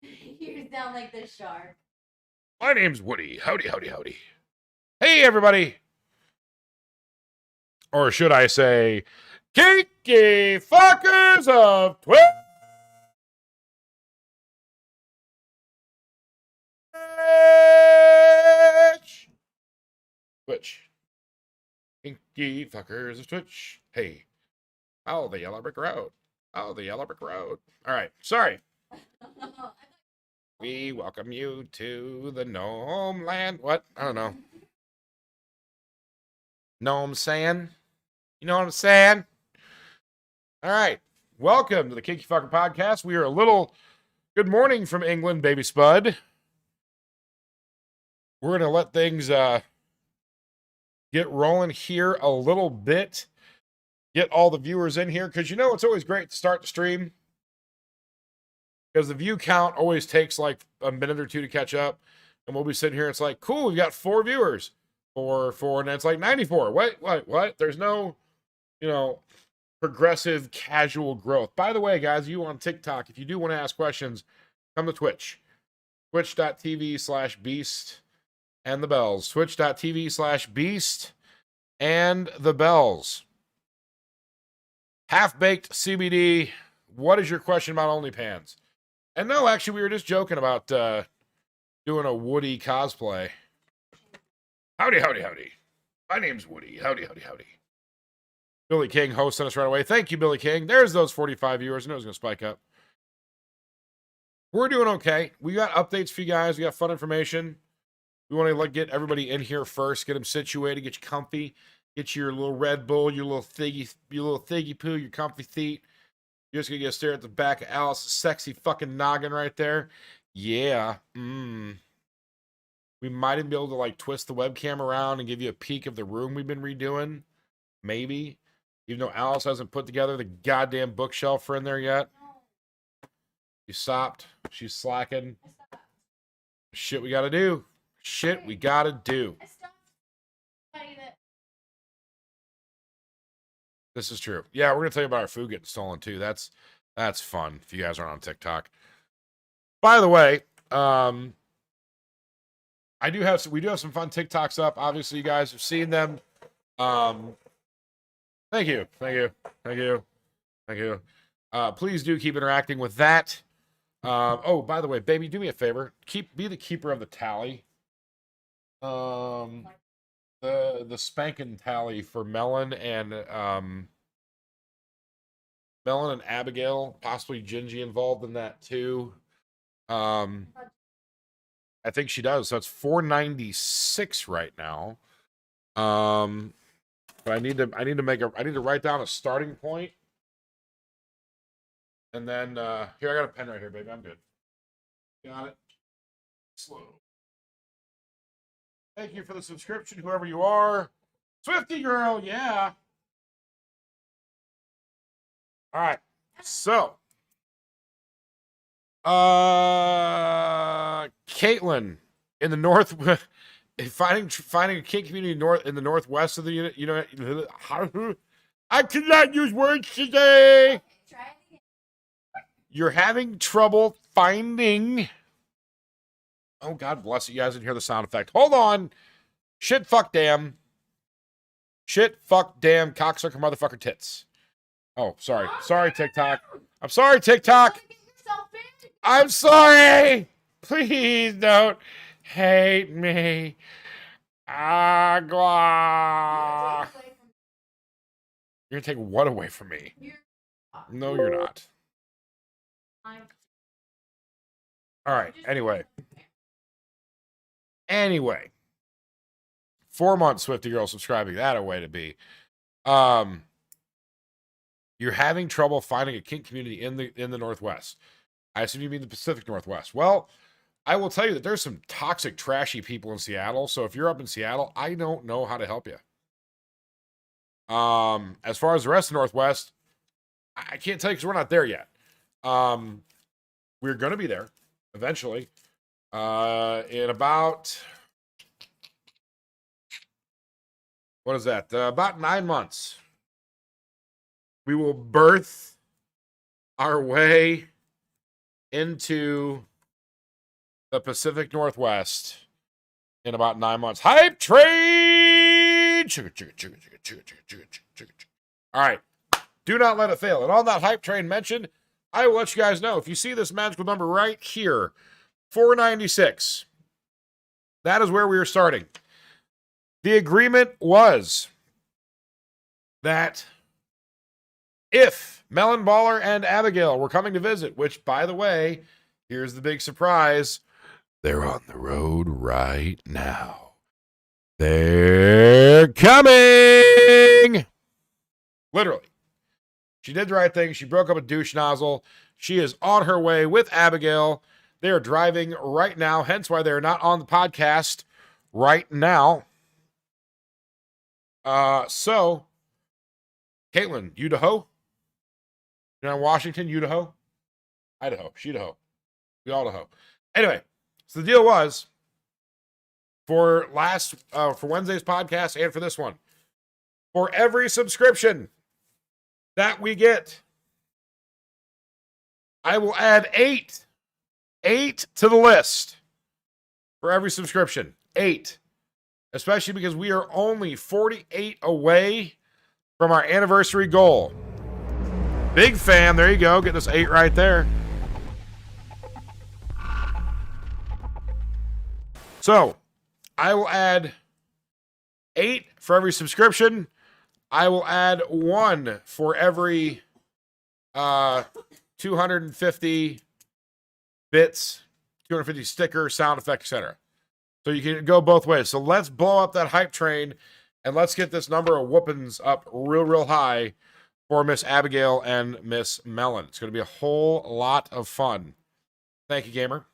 You sound like the shark. My name's Woody. Howdy, howdy, howdy. Hey, everybody. Or should I say, Kinky fuckers of Twitch. Twitch. Kinky fuckers of Twitch. Hey. Oh, the yellow brick road. Oh, the yellow brick road. All right. Sorry. We welcome you to the gnome land. What? I don't know. Gnome saying? You know what I'm saying? All right. Welcome to the Kinky Fucker Podcast. We are a little good morning from England, baby Spud. We're going to let things get rolling here a little bit. Get all the viewers in here. Because you know it's always great to start the stream. Because the view count always takes like a minute or two to catch up. And we'll be sitting here. It's like, cool, we've got 4 viewers. 4, and then it's like 94. What? There's no, progressive casual growth. By the way, guys, you on TikTok, if you do want to ask questions, come to Twitch. Twitch.tv/beast and the bells. Twitch.tv/beast and the bells. Half-baked CBD. What is your question about OnlyPans? And no, actually, we were just joking about doing a Woody cosplay. Howdy, howdy, howdy. My name's Woody. Howdy, howdy, howdy. Billy King hosting us right away. Thank you, Billy King. There's those 45 viewers. I know it's going to spike up. We're doing okay. We got updates for you guys. We got fun information. We want to get everybody in here first, get them situated, get you comfy, get you your little Red Bull, your little thiggy poo, your comfy feet. You're just going to get a stare at the back of Alice's sexy fucking noggin right there. Yeah. We might even be able to twist the webcam around and give you a peek of the room we've been redoing. Maybe. Even though Alice hasn't put together the goddamn bookshelf for in there yet. She stopped. She's slacking. Shit we gotta do. Shit we gotta do. This is true. Yeah, we're gonna tell you about our food getting stolen too. That's fun if you guys aren't on TikTok. By the way, we do have some fun TikToks up. Obviously, you guys have seen them. Thank you. Please do keep interacting with that. Oh, by the way, baby, do me a favor. Be the keeper of the tally. The spanking tally for Melon and Abigail, possibly Gingy involved in that too. I think she does. So it's 496 right now. But I need to write down a starting point. And then here, I got a pen right here, baby. I'm good. Got it. Slow. Thank you for the subscription, whoever you are. Swifty girl, yeah. All right. So, Caitlin in the north, finding a kink community in the northwest of the unit. I cannot use words today. You're having trouble finding. Oh, God bless you. You guys didn't hear the sound effect. Hold on. Shit, fuck, damn. Shit, fuck, damn, cocksucker, motherfucker, tits. Oh, sorry. Sorry, TikTok. I'm sorry, TikTok. I'm sorry. Please don't hate me. Agua. You're going to take what away from me? No, you're not. All right. Anyway. 4 months, Swifty girl subscribing. That a way to be. You're having trouble finding a kink community in the Northwest. I assume you mean the Pacific Northwest. Well, I will tell you that there's some toxic, trashy people in Seattle. So if you're up in Seattle, I don't know how to help you. As far as the rest of the Northwest, I can't tell you because we're not there yet. We're going to be there eventually. In about, what is that? About 9 months. We will birth our way into the Pacific Northwest in about 9 months. Hype train! All right. Do not let it fail. And on that hype train mentioned, I will let you guys know, if you see this magical number right here, 496, that is where we are starting. The agreement was that if Melon Baller and Abigail were coming to visit, which, by the way, here's the big surprise, they're on the road right now. They're coming! Literally. She did the right thing. She broke up a douche nozzle. She is on her way with Abigail. They are driving right now, hence why they're not on the podcast right now. So, Caitlin, Idaho? You're in Washington, Idaho? Idaho, Sheedaho. We all Idaho. Anyway, so the deal was, for Wednesday's podcast and for this one, for every subscription that we get, I will add 8 to the list for every subscription. 8. Especially because we are only 48 away from our anniversary goal. Big fan. There you go. Get this 8 right there. So, I will add 8 for every subscription. I will add 1 for every 250 bits, 250 sticker, sound effect, etc. So you can go both ways. So let's blow up that hype train and let's get this number of whoopings up real high for Miss Abigail and Miss Melon. It's going to be a whole lot of fun. Thank you, gamer.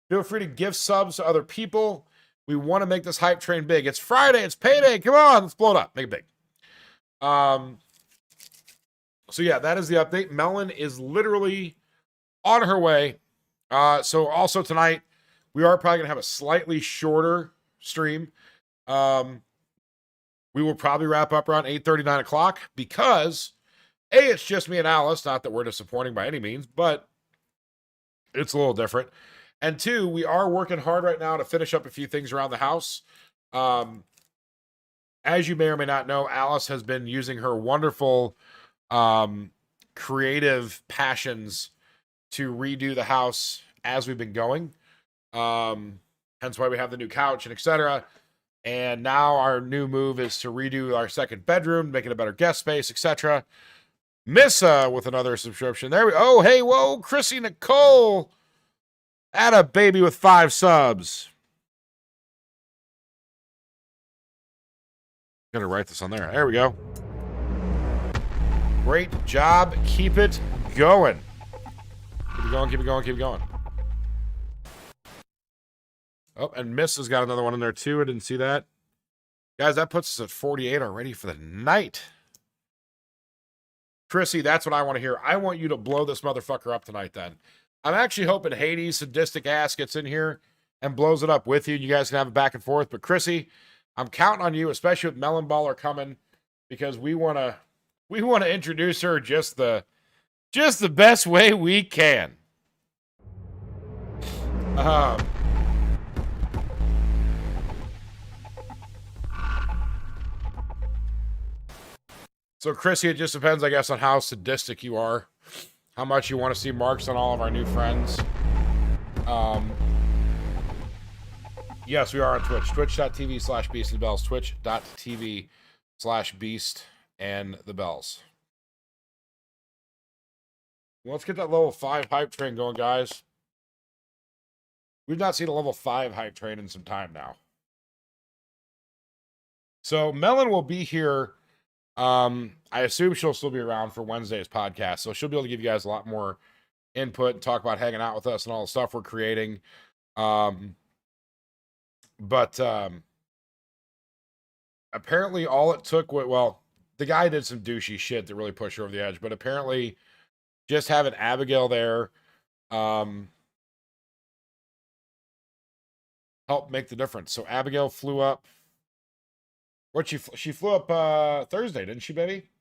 Feel free to give subs to other people. We want to make this hype train big. It's Friday. It's payday. Come on. Let's blow it up. Make it big. So yeah, that is the update. Melon is literally on her way. So also tonight, we are probably going to have a slightly shorter stream. We will probably wrap up around 8:30, 9 o'clock because A, it's just me and Alice. Not that we're disappointing by any means, but it's a little different. And 2, we are working hard right now to finish up a few things around the house. As you may or may not know, Alice has been using her wonderful creative passions to redo the house as we've been going. Hence why we have the new couch and etc. And now our new move is to redo our second bedroom, make it a better guest space, etc. Missa with another subscription. There we go. Oh, hey, whoa, Chrissy Nicole. Add a baby with 5 subs. I'm gonna write this on there. There we go. Great job. Keep it going. Keep it going, keep it going, keep it going. Oh, and Miss has got another one in there too. I didn't see that. Guys, that puts us at 48 already for the night. Chrissy, that's what I want to hear. I want you to blow this motherfucker up tonight then. I'm actually hoping Hades' sadistic ass gets in here and blows it up with you. You guys can have it back and forth. But Chrissy, I'm counting on you, especially with Melon Baller coming, because we want to introduce her just the best way we can. So, Chrissy, it just depends, I guess, on how sadistic you are, how much you want to see marks on all of our new friends. Yes, we are on Twitch. Twitch.tv/Beast and the Bells. Twitch.tv/Beast and the Bells. Well, let's get that level 5 hype train going, guys. We've not seen a level 5 hype train in some time now. So, Melon will be here. I assume she'll still be around for Wednesday's podcast, so she'll be able to give you guys a lot more input and talk about hanging out with us and all the stuff we're creating. But apparently all it took, well, the guy did some douchey shit that really pushed her over the edge, but apparently just having Abigail there helped make the difference. So Abigail flew up. She flew up Thursday, didn't she, baby?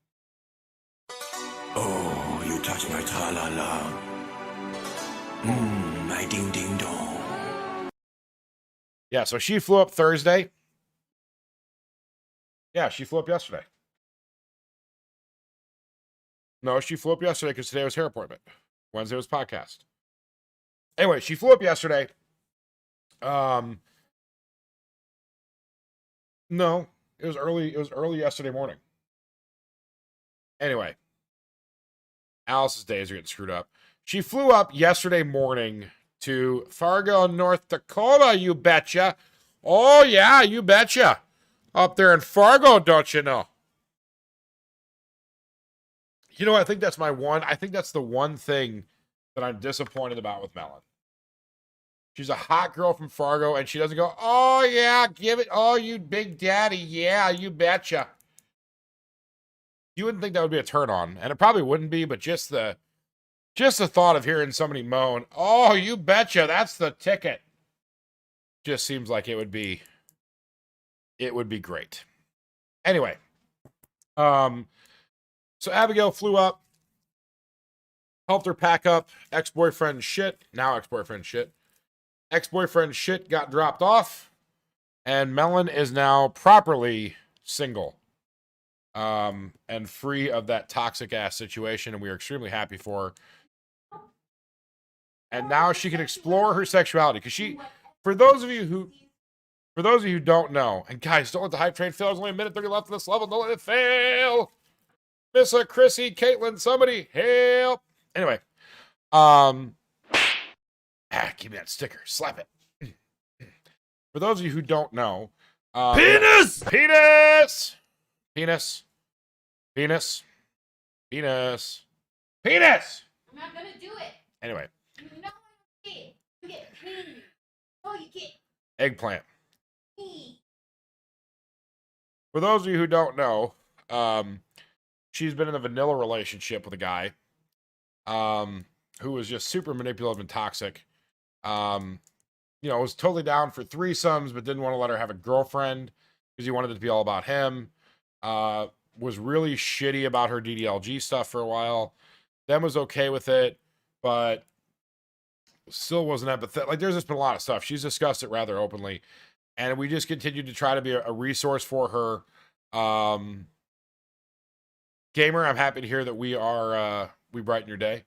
Oh, you touch my tra-la-la. My ding-ding-dong. Yeah, so she flew up Thursday. Yeah, she flew up yesterday. No, she flew up yesterday because today was hair appointment. Wednesday was podcast. Anyway, she flew up yesterday. No, it was early. It was early yesterday morning. Anyway, Alice's days are getting screwed up. She flew up yesterday morning to Fargo, North Dakota, you betcha. Oh, yeah, you betcha. Up there in Fargo, don't you know? You know, I think that's the one thing that I'm disappointed about with Melon. She's a hot girl from Fargo, and she doesn't go, oh, yeah, give it. Oh, you big daddy. Yeah, you betcha. You wouldn't think that would be a turn on, and it probably wouldn't be, but just the thought of hearing somebody moan, oh, you betcha, that's the ticket, just seems like it would be great. Anyway, so Abigail flew up, helped her pack up ex-boyfriend shit. Ex-boyfriend shit got dropped off, and Melon is now properly single, and free of that toxic ass situation, and we are extremely happy for her. And now she can explore her sexuality, because for those of you who don't know, and guys, don't let the hype train fail. There's only a minute 30 left of this level. Don't let it fail. Missa, Chrissy, Caitlin, somebody help. Anyway, give me that sticker. Slap it. For those of you who don't know, Penis! Penis! Penis. Penis. Penis. Penis! I'm not gonna do it. Anyway. You know I get. You get pain. Oh, you get Eggplant. me. For those of you who don't know, she's been in a vanilla relationship with a guy who was just super manipulative and toxic. Was totally down for threesomes, but didn't want to let her have a girlfriend because he wanted it to be all about him. Was really shitty about her DDLG stuff for a while. Then was okay with it, but still wasn't empathetic. Like, there's just been a lot of stuff. She's discussed it rather openly, and we just continued to try to be a resource for her. Gamer, I'm happy to hear that we brighten your day.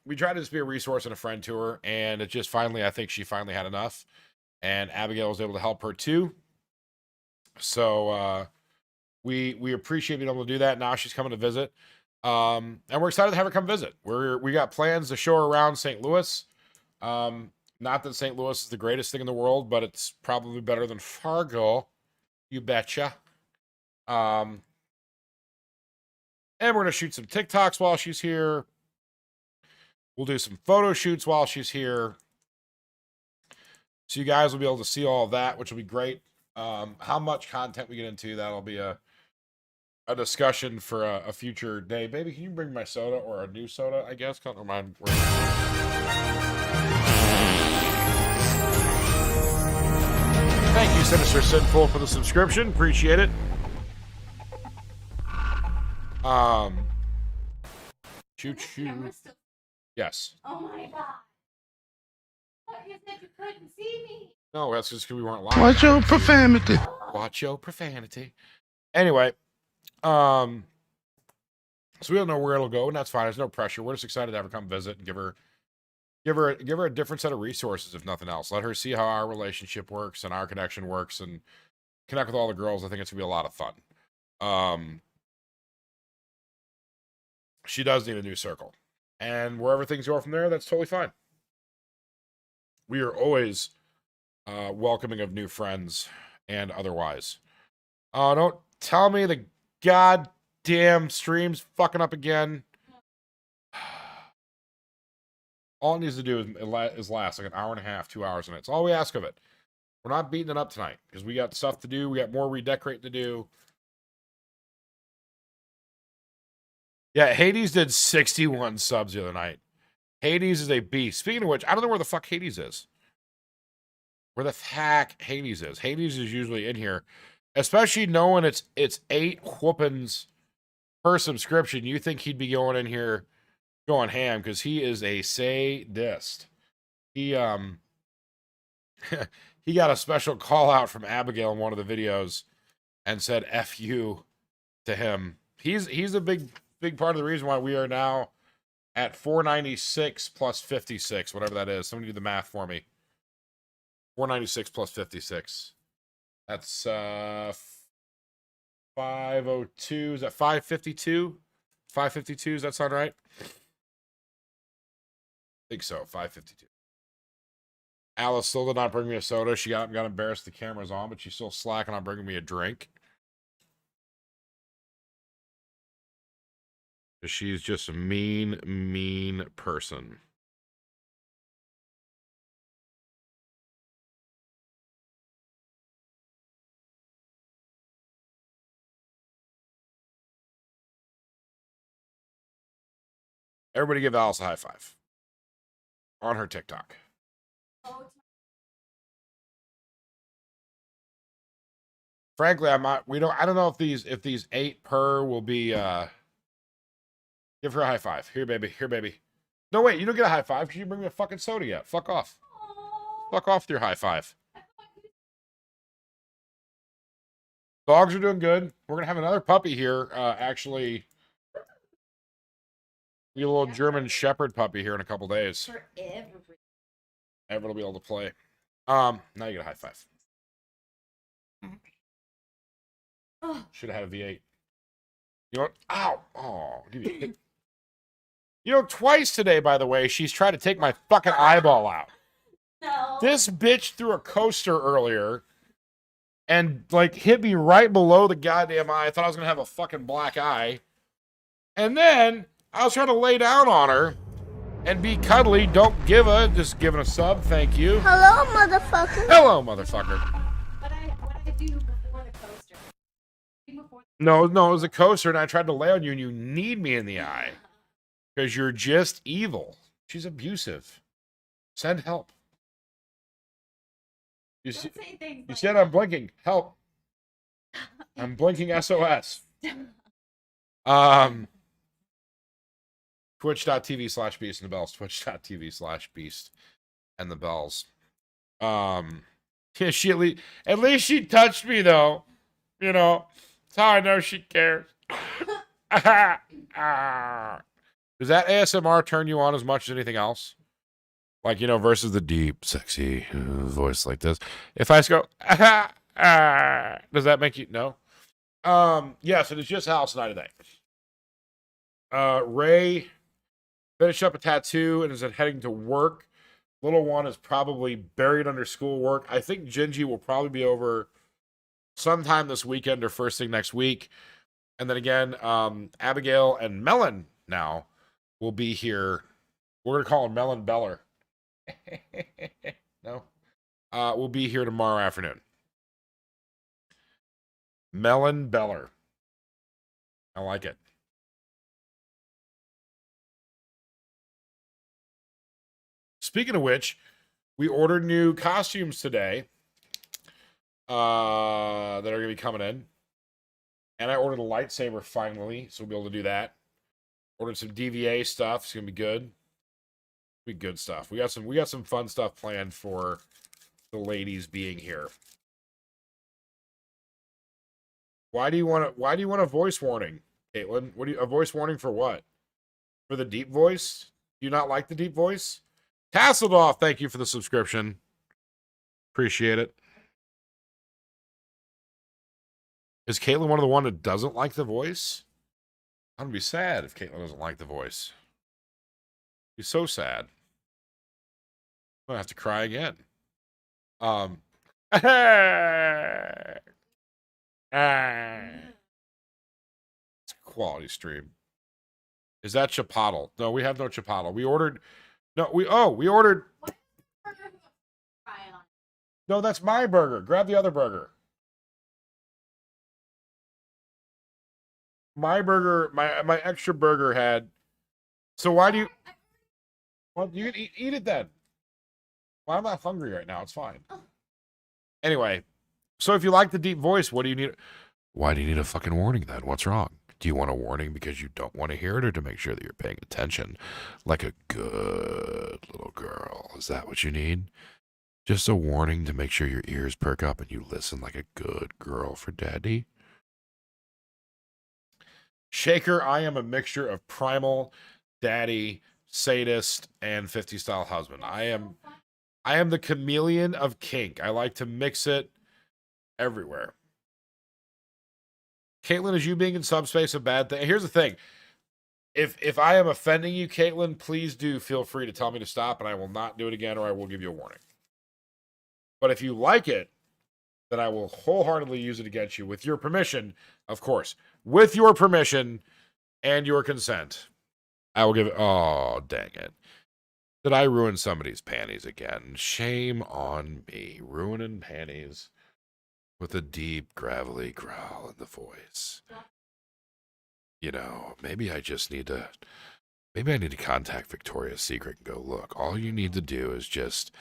We tried to just be a resource and a friend to her, and it just I think she finally had enough, and Abigail was able to help her too. So we appreciate being able to do that. Now she's coming to visit, and we're excited to have her come visit. We got plans to show her around St. Louis. Not that St. Louis is the greatest thing in the world, but it's probably better than Fargo. You betcha. And we're going to shoot some TikToks while she's here. We'll do some photo shoots while she's here. So you guys will be able to see all of that, which will be great. How much content we get into, that'll be a discussion for a future day. Baby, can you bring my soda, or a new soda, I guess? Can't remind. Thank you, Sinister Sinful, for the subscription. Appreciate it. Choo choo. Yes. Oh my god. I thought you said you couldn't see me. No, that's just because we weren't live. Watch your profanity. Watch your profanity. Anyway, so we don't know where it'll go, and that's fine. There's no pressure. We're just excited to have her come visit and give her a different set of resources, if nothing else. Let her see how our relationship works and our connection works, and connect with all the girls. I think it's gonna be a lot of fun. She does need a new circle, and wherever things go from there, that's totally fine. We are always welcoming of new friends and otherwise. Don't tell me the goddamn stream's fucking up again. All it needs to do is last like an hour and a half, 2 hours, and it's all we ask of it. We're not beating it up tonight because we got stuff to do. We got more redecorating to do. Yeah, Hades did 61 subs the other night. Hades is a beast. Speaking of which, I don't know where the fuck Hades is. Where the heck Hades is. Hades is usually in here. Especially knowing it's 8 whoopings per subscription. You think he'd be going in here going ham, because he is a sadist. He he got a special call out from Abigail in one of the videos and said F you to him. He's a big part of the reason why we are now at 496 plus 56, whatever that is. Somebody do the math for me. 496 plus 56. That's 502. Is that 552? 552, does that sound right? I think so, 552. Alice still did not bring me a soda. She got embarrassed the camera's on, but she's still slacking on bringing me a drink. She's just a mean person. Everybody give Alice a high five on her TikTok. Frankly, I don't know if these 8 per will be give her a high five. Here, baby. No, wait, you don't get a high five because you bring me a fucking soda yet. Fuck off. Fuck off with your high five. Dogs are doing good. We're gonna have another puppy here, actually. We get a little German Shepherd puppy here in a couple days. Everett will be able to play. Now you get a high five. Should have had a V8. You know what? Ow! Oh, give me a hit. You know, twice today, by the way, she's tried to take my fucking eyeball out. No. This bitch threw a coaster earlier and, like, hit me right below the goddamn eye. I thought I was going to have a fucking black eye. And then I was trying to lay down on her and be cuddly. Don't give a, just giving a sub. Thank you. Hello, motherfucker. Hello, motherfucker. What I do before the coaster? No, it was a coaster, and I tried to lay on you, and you need me in the eye. Because you're just evil. She's abusive. Send help. You said I'm blinking. Help. I'm blinking SOS. Twitch.tv/beast and the bells. Twitch.tv/beast and the bells. Yeah, she at least she touched me though. You know, that's how I know she cares. Does that ASMR turn you on as much as anything else? Like, you know, versus the deep, sexy voice like this. If I just go, does that make you, no? Yes, it is just Alice and I today. Ray finished up a tattoo and is heading to work. Little one is probably buried under schoolwork. I think Gingy will probably be over sometime this weekend or first thing next week. And then again, Abigail and Melon now will be here. We're going to call him Melon Beller. No. We'll be here tomorrow afternoon. Melon Beller. I like it. Speaking of which, we ordered new costumes today that are going to be coming in. And I ordered a lightsaber finally, so we'll be able to do that. Ordered some DVA stuff. It's going to be good. Be good stuff. We got some fun stuff planned for the ladies being here. Why do you want a voice warning, Caitlin? A voice warning for what? For the deep voice? Do you not like the deep voice? Tasseldorf, thank you for the subscription. Appreciate it. Is Caitlin one of the one that doesn't like the voice? I'm gonna be sad if Caitlin doesn't like the voice. Be so sad. I'm gonna have to cry again. It's a quality stream. Is that Chipotle? No, we have no Chipotle. We ordered. No, we ordered. No, that's my burger. Grab the other burger. My burger, my extra burger had. So why do you? Well, you can eat it then. Well, I'm not hungry right now. It's fine. Anyway, so if you like the deep voice, what do you need? Why do you need a fucking warning then? What's wrong? Do you want a warning because you don't want to hear it, or to make sure that you're paying attention like a good little girl? Is that what you need? Just a warning to make sure your ears perk up and you listen like a good girl for daddy. Shaker, I am a mixture of primal, daddy, sadist, and 50 style husband. I am the chameleon of kink. I like to mix it everywhere. Caitlin, is you being in subspace a bad thing? Here's the thing. If I am offending you, Caitlin, please do feel free to tell me to stop, and I will not do it again, or I will give you a warning. But if you like it, then I will wholeheartedly use it against you with your permission, of course. With your permission and your consent. I will give it. Oh, dang it. Did I ruin somebody's panties again? Shame on me. Ruining panties with a deep, gravelly growl in the voice. You know, maybe I need to contact Victoria's Secret and go, look, all you need to do is just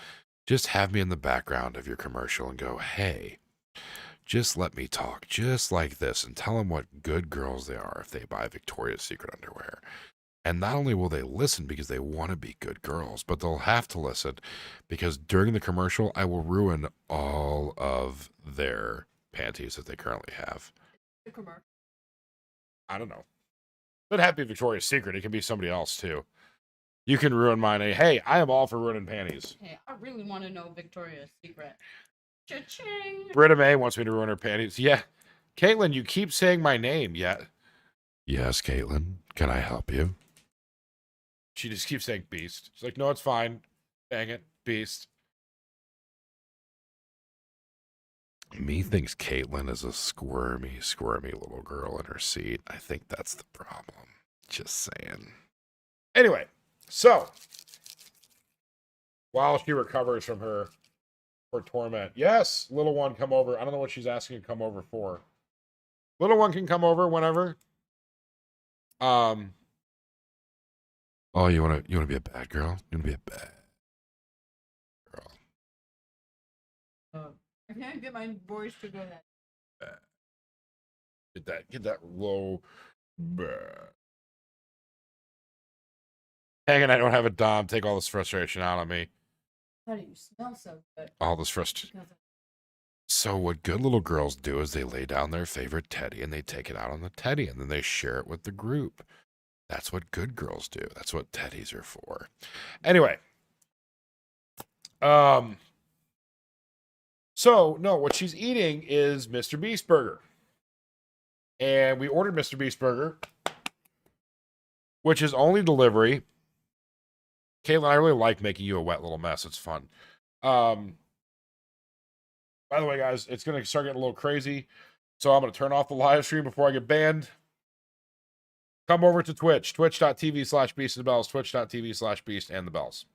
have me in the background of your commercial and go, hey, just let me talk just like this and tell them what good girls they are if they buy Victoria's Secret underwear. And not only will they listen because they want to be good girls, but they'll have to listen because during the commercial, I will ruin all of their panties that they currently have. The commercial. I don't know. But happy Victoria's Secret. It can be somebody else too. You can ruin mine. Hey, I am all for ruining panties. Hey, I really want to know Victoria's Secret. Cha-ching! Britta May wants me to ruin her panties. Yeah. Caitlin, you keep saying my name yet. Yes, Caitlin. Can I help you? She just keeps saying beast. She's like, no, it's fine. Dang it. Beast. Me thinks Caitlin is a squirmy little girl in her seat. I think that's the problem. Just saying. Anyway, so while she recovers from her torment, yes, little one, come over. I don't know what she's asking to come over for. Little one can come over whenever. Oh, you wanna be a bad girl? You wanna be a bad girl? I can't get my voice to go that. Get that low. Hanging, I don't have a dom. Take all this frustration out on me. How do you smell so good? All this frustration. So what good little girls do is they lay down their favorite teddy and they take it out on the teddy and then they share it with the group. That's what good girls do. That's what teddies are for. Anyway. So, no, what she's eating is Mr. Beast Burger. And we ordered Mr. Beast Burger, which is only delivery. Caitlin, I really like making you a wet little mess. It's fun. By the way, guys, it's going to start getting a little crazy. So I'm going to turn off the live stream before I get banned. Come over to Twitch, twitch.tv/Beast and the Bells, twitch.tv/Beast and the Bells.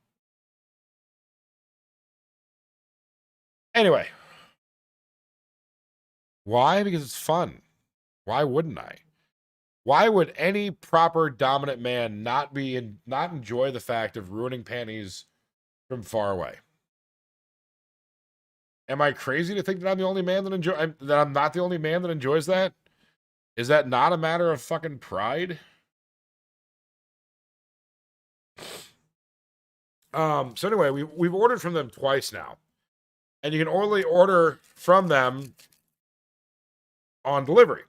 Anyway. Why? Because it's fun. Why wouldn't I? Why would any proper dominant man not enjoy the fact of ruining panties from far away? Am I crazy to think that I'm the only man that I'm not the only man that enjoys that? Is that not a matter of fucking pride? So anyway, we've ordered from them twice now. And you can only order from them on delivery.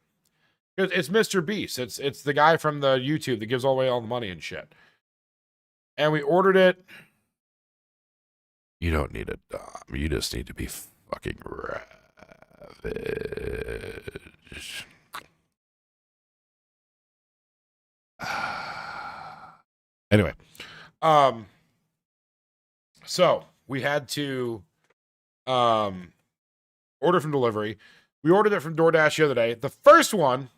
Because it's Mr. Beast. It's the guy from the YouTube that gives away all the money and shit. And we ordered it. You don't need a dom. You just need to be fucking ravaged. Anyway. So we had to order from delivery. We ordered it from DoorDash the other day. The first one,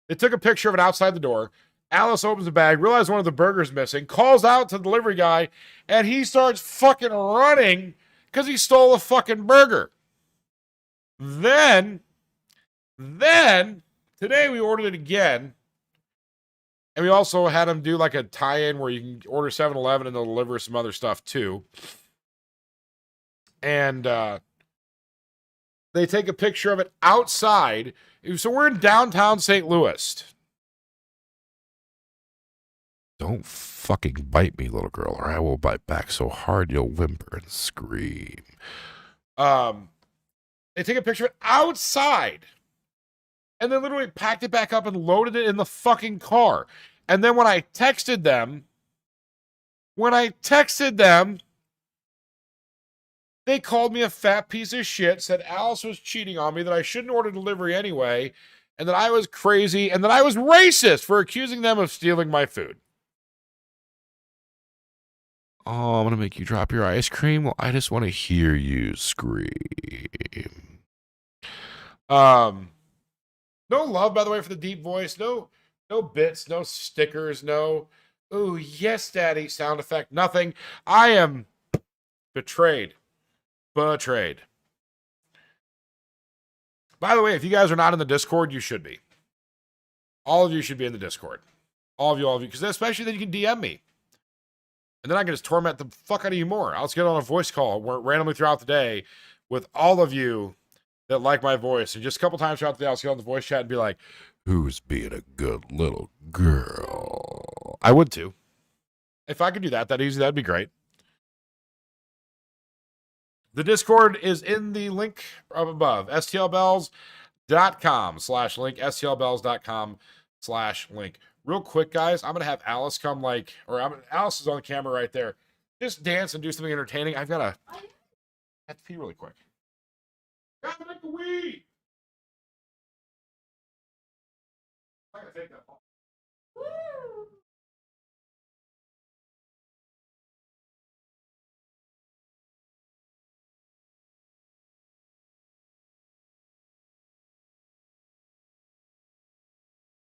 they took a picture of it outside the door. Alice opens the bag, realizes one of the burgers missing, calls out to the delivery guy, and he starts fucking running because he stole a fucking burger. Then, today we ordered it again. And we also had him do like a tie-in where you can order 7-Eleven and they'll deliver some other stuff too. And they take a picture of it outside. So we're in downtown St. Louis. Don't fucking bite me, little girl, or I will bite back so hard you'll whimper and scream. They take a picture of it outside and then literally packed it back up and loaded it in the fucking car. And then when I texted them, they called me a fat piece of shit, said Alice was cheating on me, that I shouldn't order delivery anyway, and that I was crazy, and that I was racist for accusing them of stealing my food. Oh, I'm going to make you drop your ice cream? Well, I just want to hear you scream. No love, by the way, for the deep voice. No bits, no stickers, no, ooh, yes, daddy sound effect, nothing. I am betrayed. By the way, if you guys are not in the Discord, you should be. All of you should be in the Discord. All of you, because especially then you can DM me. And then I can just torment the fuck out of you more. I'll just get on a voice call randomly throughout the day with all of you that like my voice. And just a couple times throughout the day, I'll get on the voice chat and be like, who's being a good little girl? I would too. If I could do that easy, that'd be great. The Discord is in the link up above. stlbells.com/link. stlbells.com/link. Real quick, guys, I'm going to have Alice come Alice is on the camera right there. Just dance and do something entertaining. I have to pee really quick. Gotta make a wee. I'm going to take that. Woo!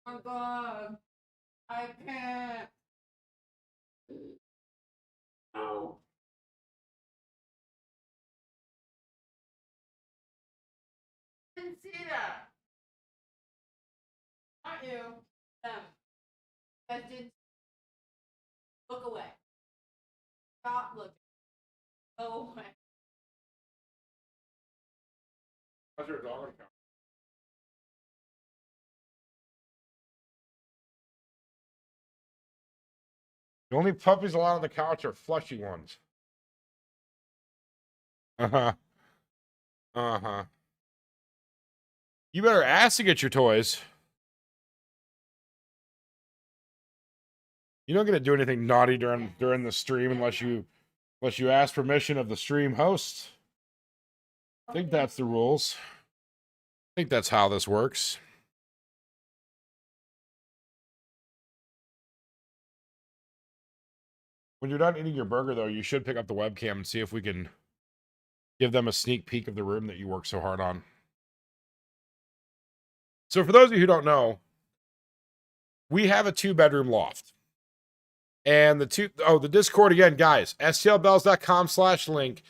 Oh my god. I can't. No. I didn't see that. Not you. Them. I didn't. Look away. Stop looking. Go away. How's your dog account? The only puppies allowed on the couch are fleshy ones. Uh-huh. Uh-huh. You better ask to get your toys. You don't get to do anything naughty during the stream unless you ask permission of the stream host. I think that's the rules. I think that's how this works. When you're done eating your burger, though, you should pick up the webcam and see if we can give them a sneak peek of the room that you work so hard on. So for those of you who don't know, we have a 2-bedroom loft. And the Discord again, guys, stlbells.com/link,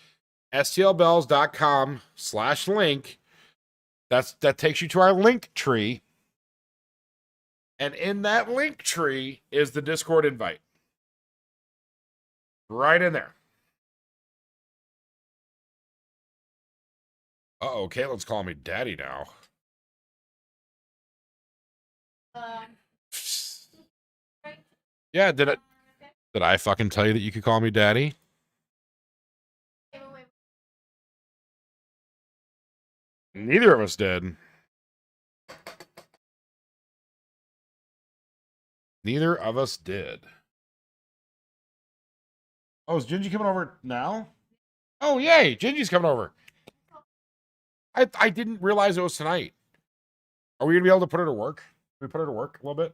stlbells.com/link. That takes you to our link tree. And in that link tree is the Discord invite. Right in there. Uh-oh, Caitlin's calling me daddy now. Yeah, did I fucking tell you that you could call me daddy? Neither of us did. Neither of us did. Oh, is Gingy coming over now? Oh, yay! Gingy's coming over. I didn't realize it was tonight. Are we going to be able to put her to work? Can we put her to work a little bit?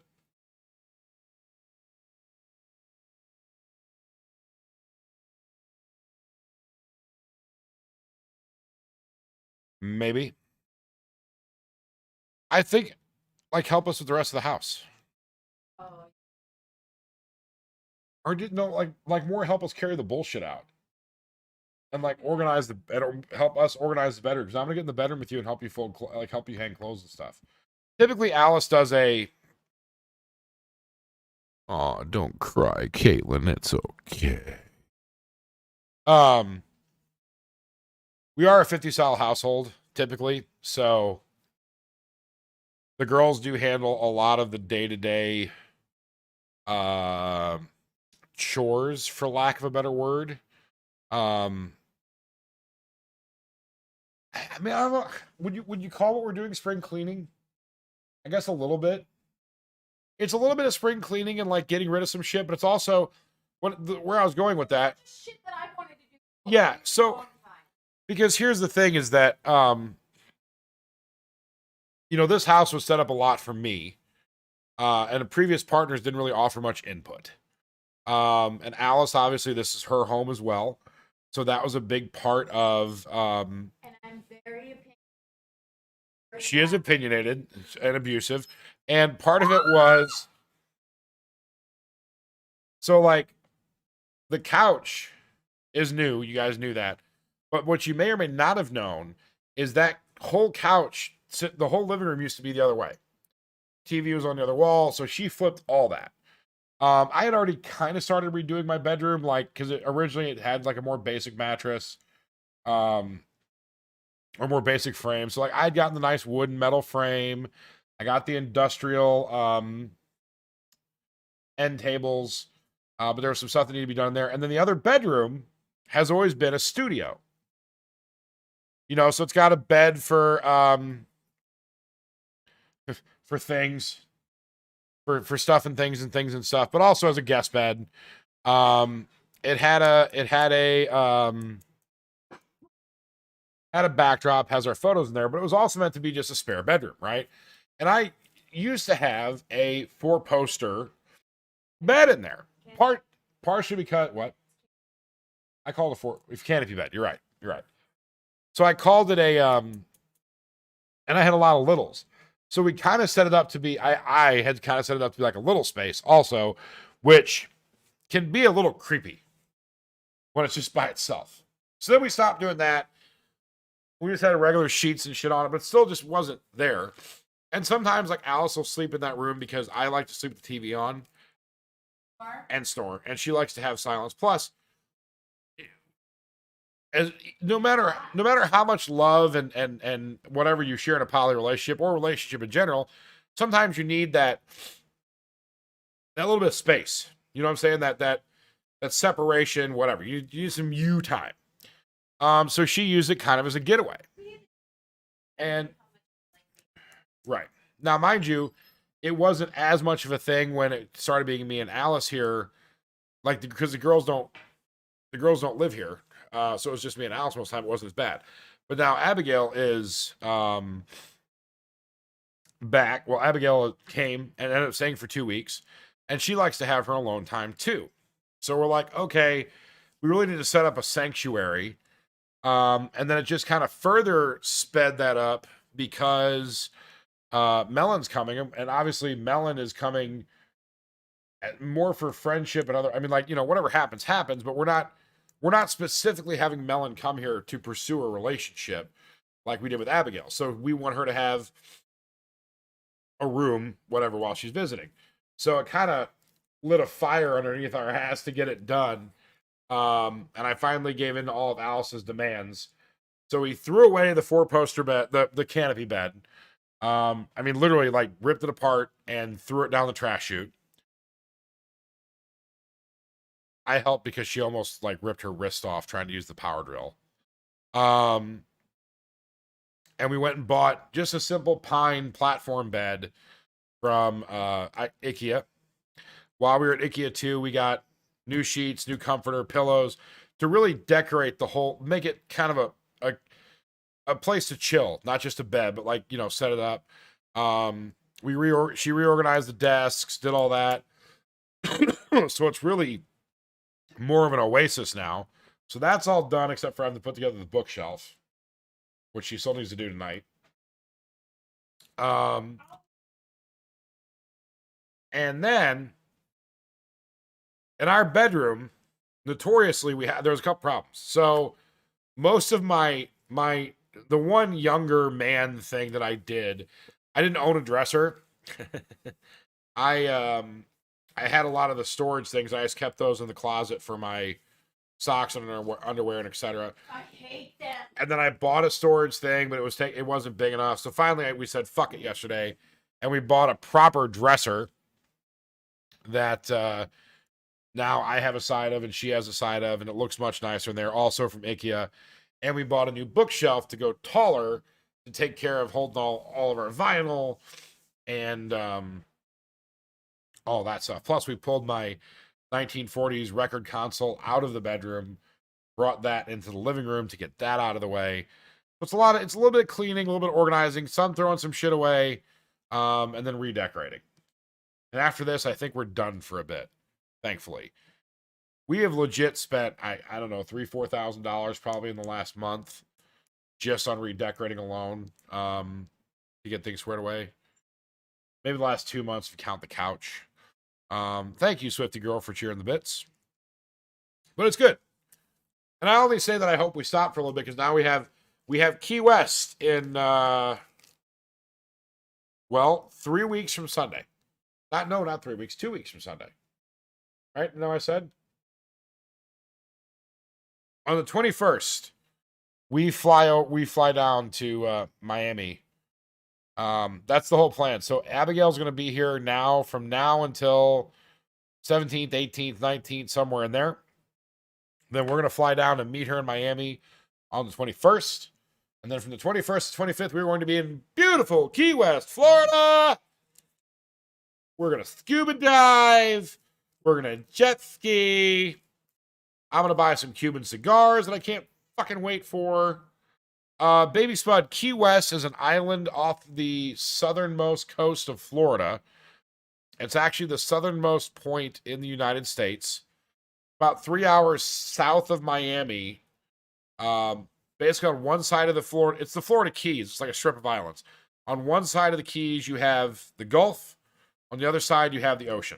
Maybe. I think, help us with the rest of the house. Oh. Or more help us carry the bullshit out. And organize help us organize the bedroom, because I'm gonna get in the bedroom with you and help you help you hang clothes and stuff. Typically, Alice does a. Oh, don't cry, Caitlin. It's okay. We are a 50 style household typically, so the girls do handle a lot of the day to day chores, for lack of a better word. I mean, I don't know. Would you call what we're doing spring cleaning? I guess a little bit. It's a little bit of spring cleaning and like getting rid of some shit, but it's also where I was going with that. Shit that I wanted to do. Yeah, for a so long time. because here's the thing is that this house was set up a lot for me. And the previous partners didn't really offer much input. And Alice, obviously, this is her home as well. So that was a big part of And I'm very opinionated. she is opinionated and abusive. And part of it was so like the couch is new. You guys knew that. But what you may or may not have known is that whole couch, the whole living room used to be the other way. TV was on the other wall, so she flipped all that. I had already kind of started redoing my bedroom, like, because originally it had like a more basic mattress, or more basic frame. So like I'd gotten the nice wood and metal frame. I got the industrial end tables, but there was some stuff that needed to be done there. And then the other bedroom has always been a studio. So it's got a bed for things, for stuff and things and stuff, but also as a guest bed. It had a backdrop, has our photos in there, but it was also meant to be just a spare bedroom, right? And I used to have a 4-poster bed in there, partially because what I called a canopy bed. You're right. So I called it and I had a lot of littles. So we kind of set it up to be, I had kind of set it up to be like a little space also, which can be a little creepy when it's just by itself. So then we stopped doing that. We just had regular sheets and shit on it, but it still just wasn't there. And sometimes like Alice will sleep in that room because I like to sleep with the TV on and snore. And she likes to have silence. Plus, as no matter how much love and whatever you share in a poly relationship or relationship in general, sometimes you need that little bit of space. You know what I'm saying? That separation, whatever. You need some you time. So she used it kind of as a getaway. And right. Now, mind you, it wasn't as much of a thing when it started being me and Alice here, like because the girls don't live here. So it was just me and Alice most of the time. It wasn't as bad. But now Abigail is back. Well, Abigail came and ended up staying for 2 weeks. And she likes to have her alone time too. So we're like, okay, we really need to set up a sanctuary. And then it just kind of further sped that up because Melon's coming. And obviously Melon is coming more for friendship and other, I mean, like, whatever happens, but we're not specifically having Melon come here to pursue a relationship like we did with Abigail. So we want her to have a room, whatever, while she's visiting. So it kind of lit a fire underneath our ass to get it done. And I finally gave in to all of Alice's demands. So we threw away the 4-poster bed, the canopy bed. I mean, literally, like, ripped it apart and threw it down the trash chute. I helped because she almost like ripped her wrist off trying to use the power drill. And we went and bought just a simple pine platform bed from IKEA. While we were at IKEA too, we got new sheets, new comforter, pillows to really decorate the whole, make it kind of a place to chill, not just a bed, but like, set it up. She reorganized the desks, did all that. So it's really more of an oasis now. So that's all done except for having to put together the bookshelf, which she still needs to do tonight. And then in our bedroom, notoriously, there was a couple problems. So most of the one younger man thing that I didn't own a dresser. I had a lot of the storage things. I just kept those in the closet for my socks and underwear and etc. I hate that. And then I bought a storage thing, but it wasn't big enough. So finally we said fuck it yesterday, and we bought a proper dresser. that now I have a side of and she has a side of, and it looks much nicer. And they're also from IKEA. And we bought a new bookshelf to go taller to take care of holding all of our vinyl and all that stuff. Plus, we pulled my 1940s record console out of the bedroom, brought that into the living room to get that out of the way. It's a little bit of cleaning, a little bit of organizing, some throwing some shit away, and then redecorating. And after this, I think we're done for a bit, thankfully. We have legit spent, I don't know, $3,000-$4,000 probably in the last month just on redecorating alone to get things squared away. Maybe the last 2 months if you count the couch. Thank you, Swifty Girl, for cheering the bits. But it's good. And I only say that I hope we stop for a little bit because now we have Key West in 3 weeks from Sunday. Not 3 weeks, 2 weeks from Sunday. Right? You know what I said? On the 21st, we fly down to Miami. That's the whole plan. So Abigail's going to be here from now until 17th, 18th, 19th, somewhere in there. Then we're going to fly down and meet her in Miami on the 21st. And then from the 21st to 25th, we're going to be in beautiful Key West, Florida. We're going to scuba dive. We're going to jet ski. I'm going to buy some Cuban cigars that I can't fucking wait for. Baby Spud, Key West is an island off the southernmost coast of Florida. It's actually the southernmost point in the United States. About 3 hours south of Miami. Basically on one side of the Florida, it's the Florida Keys. It's like a strip of islands. On one side of the Keys, you have the Gulf. On the other side, you have the ocean.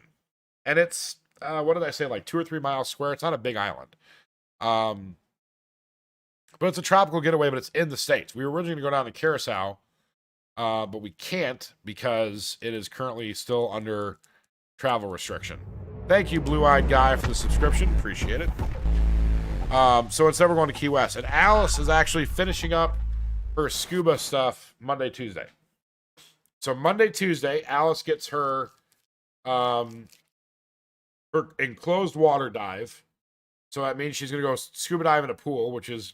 And it's, what did I say, like 2 or 3 miles square? It's not a big island. But it's a tropical getaway, but it's in the States. We were originally going to go down to Curacao, but we can't because it is currently still under travel restriction. Thank you, Blue-Eyed Guy, for the subscription. Appreciate it. So instead we're going to Key West. And Alice is actually finishing up her scuba stuff Monday, Tuesday. So Monday, Tuesday, Alice gets her enclosed water dive. So that means she's going to go scuba dive in a pool, which is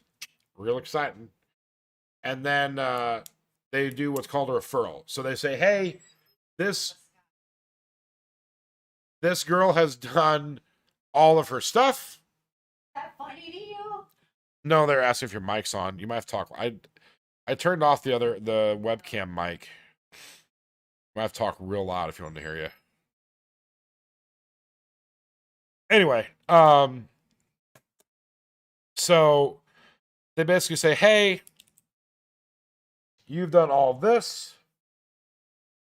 real exciting. And then they do what's called a referral. So they say, hey, this girl has done all of her stuff. Is that funny to you? No, they're asking if your mic's on. You might have to talk. I turned off the webcam mic. I have to talk real loud if you want to hear you. Anyway, so they basically say, hey, you've done all this.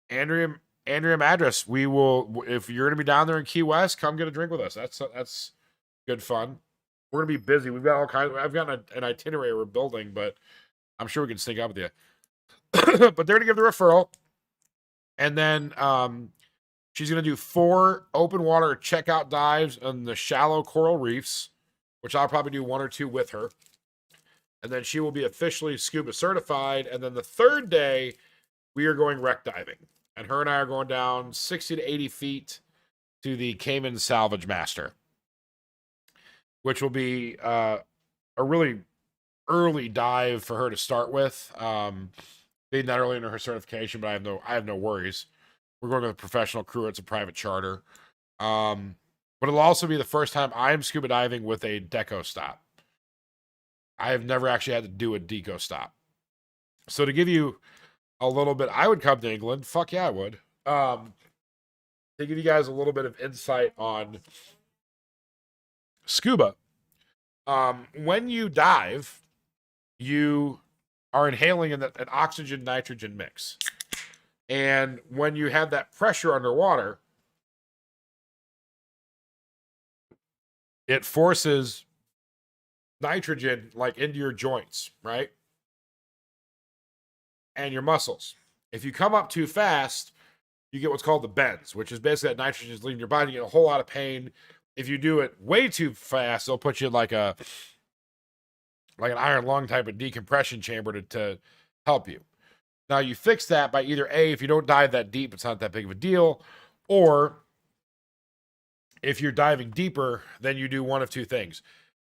Andrea Madras, we will, if you're going to be down there in Key West, come get a drink with us. That's good fun. We're going to be busy. We've got all kinds. I've got an itinerary we're building, but I'm sure we can sneak up with you. But they're going to give the referral. And then she's going to do 4 open water checkout dives on the shallow coral reefs, which I'll probably do 1 or 2 with her. And then she will be officially scuba certified. And then the third day, we are going wreck diving. And her and I are going down 60 to 80 feet to the Cayman Salvage Master, which will be a really early dive for her to start with. Being not early in her certification, but I have no worries. We're going with a professional crew. It's a private charter. But it'll also be the first time I'm scuba diving with a deco stop. I have never actually had to do a deco stop. So to give you a little bit, I would come to England. Fuck yeah, I would. To give you guys a little bit of insight on scuba. When you dive, you are inhaling an oxygen-nitrogen mix. And when you have that pressure underwater, it forces nitrogen like into your joints, right? And your muscles. If you come up too fast, you get what's called the bends, which is basically that nitrogen is leaving your body. You get a whole lot of pain. If you do it way too fast, they'll put you in like an iron lung type of decompression chamber to help you. Now you fix that by either A, if you don't dive that deep, it's not that big of a deal, or If you're diving deeper, then you do one of two things.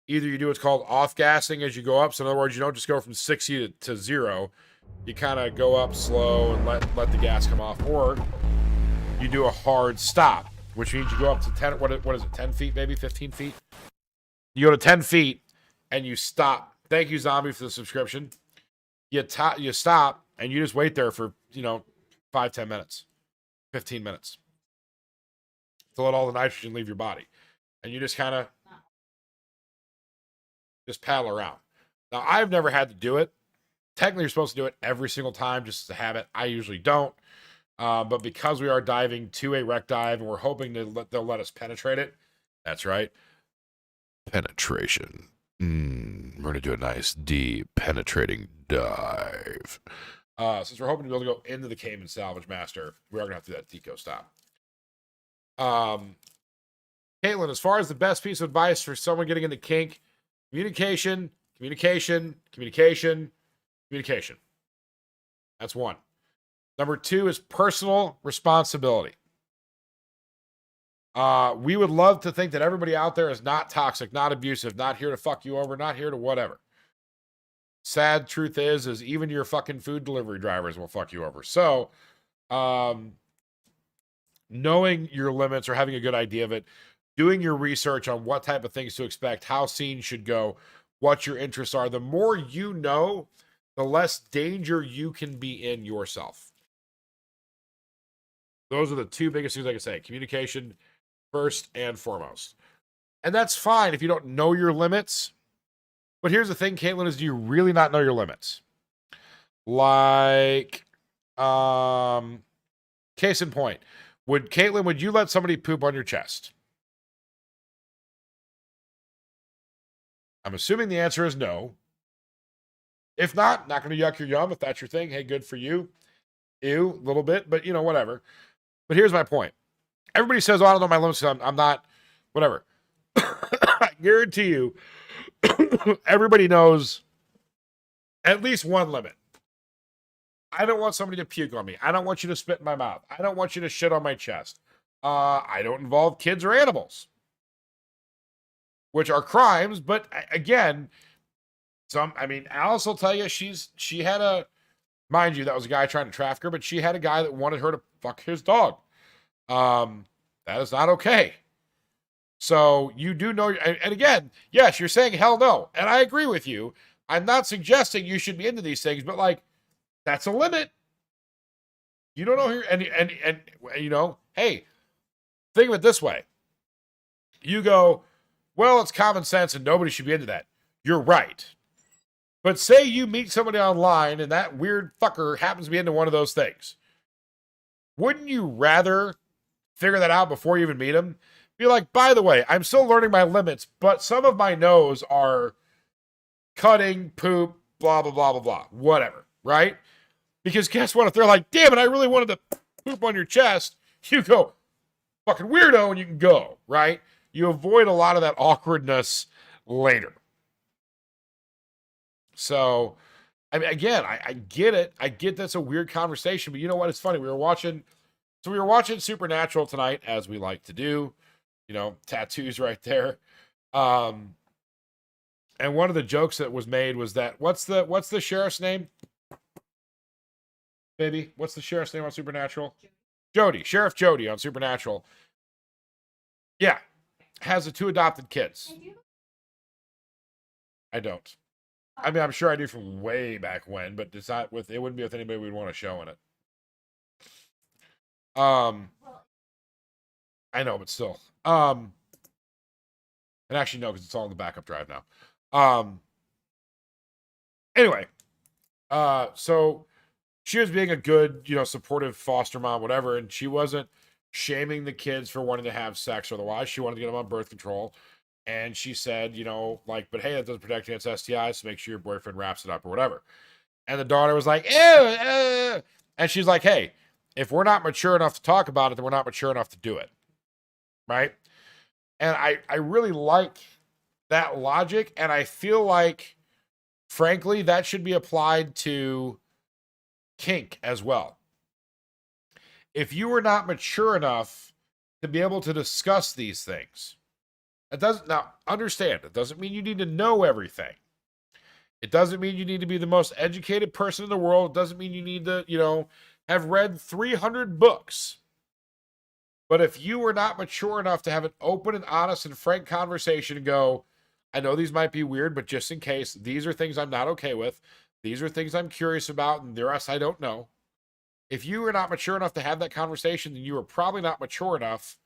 Either you do what's called off-gassing as you go up. So in other words, you don't just go from 60 to 0. You kind of go up slow and let the gas come off. Or you do a hard stop, which means you go up to 10, what is it, 10 feet, maybe 15 feet? You go to 10 feet and you stop. Thank you, Zombie, for the subscription. You stop and you just wait there for, 5, 10 minutes, 15 minutes to let all the nitrogen leave your body. And you just kind of just paddle around. Now, I've never had to do it. Technically, you're supposed to do it every single time just as a habit. I usually don't. But because we are diving to a wreck dive and we're hoping they'll let us penetrate it. That's right. Penetration. We're going to do a nice, deep, penetrating dive. Since we're hoping to be able to go into the Cayman Salvage Master, we are going to have to do that deco stop. Caitlin, as far as the best piece of advice for someone getting into kink, communication. That's one. Number 2 is personal responsibility. We would love to think that everybody out there is not toxic, not abusive, not here to fuck you over, not here to whatever. Sad truth is even your fucking food delivery drivers will fuck you over. So, knowing your limits or having a good idea of it, doing your research on what type of things to expect, how scenes should go, what your interests are, the more you know, the less danger you can be in yourself. Those are the 2 biggest things I can say. Communication first and foremost. And that's fine if you don't know your limits. But here's the thing, Caitlin, is do you really not know your limits? Like, case in point, Caitlin, would you let somebody poop on your chest? I'm assuming the answer is no. If not going to yuck your yum. If that's your thing, hey, good for you. Ew, a little bit, but whatever. But here's my point. Everybody says, oh, I don't know my limits. I'm not, whatever. I guarantee you, everybody knows at least one limit. I don't want somebody to puke on me. I don't want you to spit in my mouth. I don't want you to shit on my chest. I don't involve kids or animals, which are crimes. But again, Alice will tell you she had a, mind you, that was a guy trying to traffic her, but she had a guy that wanted her to fuck his dog. That is not okay. So you do know, and again, yes, you're saying hell no. And I agree with you. I'm not suggesting you should be into these things, but like, that's a limit. You don't know here. And hey, think of it this way. You go, well, it's common sense and nobody should be into that. You're right. But say you meet somebody online and that weird fucker happens to be into one of those things. Wouldn't you rather figure that out before you even meet him? Be like, by the way, I'm still learning my limits, but some of my no's are cutting, poop, blah, blah, blah, blah, blah, whatever, right? Because guess what? If they're like, damn it, I really wanted to poop on your chest, you go, fucking weirdo, and you can go, right? You avoid a lot of that awkwardness later. So, again, I get it. I get that's a weird conversation, but you know what? It's funny. We were watching Supernatural tonight, as we like to do. Tattoos right there. And one of the jokes that was made was that, what's the sheriff's name? Baby, what's the sheriff's name on Supernatural? Jody. Sheriff Jody on Supernatural. Yeah. Has the 2 adopted kids. I don't. I'm sure I do from way back when, but it's not it wouldn't be with anybody we'd want to show in it. I know, but still. And actually, no, because it's all in the backup drive now. Anyway, so she was being a good, supportive foster mom, whatever, and she wasn't shaming the kids for wanting to have sex or otherwise. She wanted to get them on birth control. And she said, but hey, that doesn't protect against STIs, so make sure your boyfriend wraps it up or whatever. And the daughter was like, ew. And she's like, hey, if we're not mature enough to talk about it, then we're not mature enough to do it. Right? And I really like that logic. And I feel like, frankly, that should be applied to kink as well. If you were not mature enough to be able to discuss these things. It doesn't, now understand, it doesn't mean you need to know everything. It doesn't mean you need to be the most educated person in the world. It doesn't mean you need to, have read 300 books. But if you are not mature enough to have an open and honest and frank conversation and go, I know these might be weird, but just in case, these are things I'm not okay with. These are things I'm curious about, and the rest I don't know. If you are not mature enough to have that conversation, then you are probably not mature enough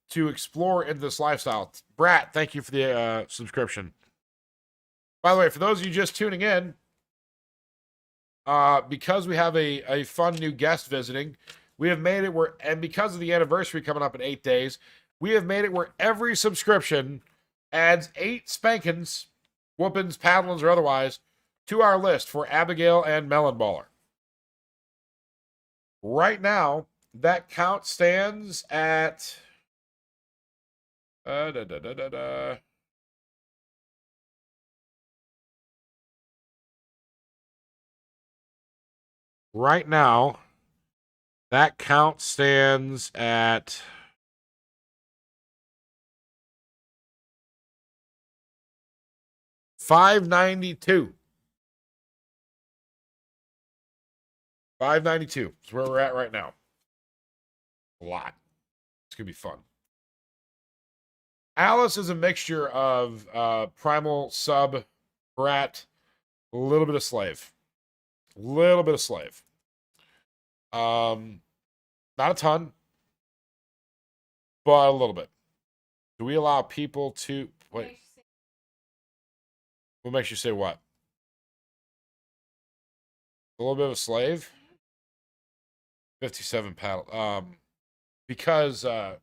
to explore into this lifestyle. Brat, thank you for the subscription. By the way, for those of you just tuning in, because we have a fun new guest visiting, we have made it where, and because of the anniversary coming up in 8 days, we have made it where every subscription adds 8 spankings, whoopings, paddlings, or otherwise, to our list for Abigail and Melon Baller. Right now, that count stands at... Right now, that count stands at 592. 592 is where we're at right now. A lot. It's going to be fun. Alice is a mixture of primal, sub, brat, a little bit of slave. Little bit of slave. Not a ton, but a little bit. Do we allow people to wait? What makes you say what? A little bit of a slave? 57 paddle. Because I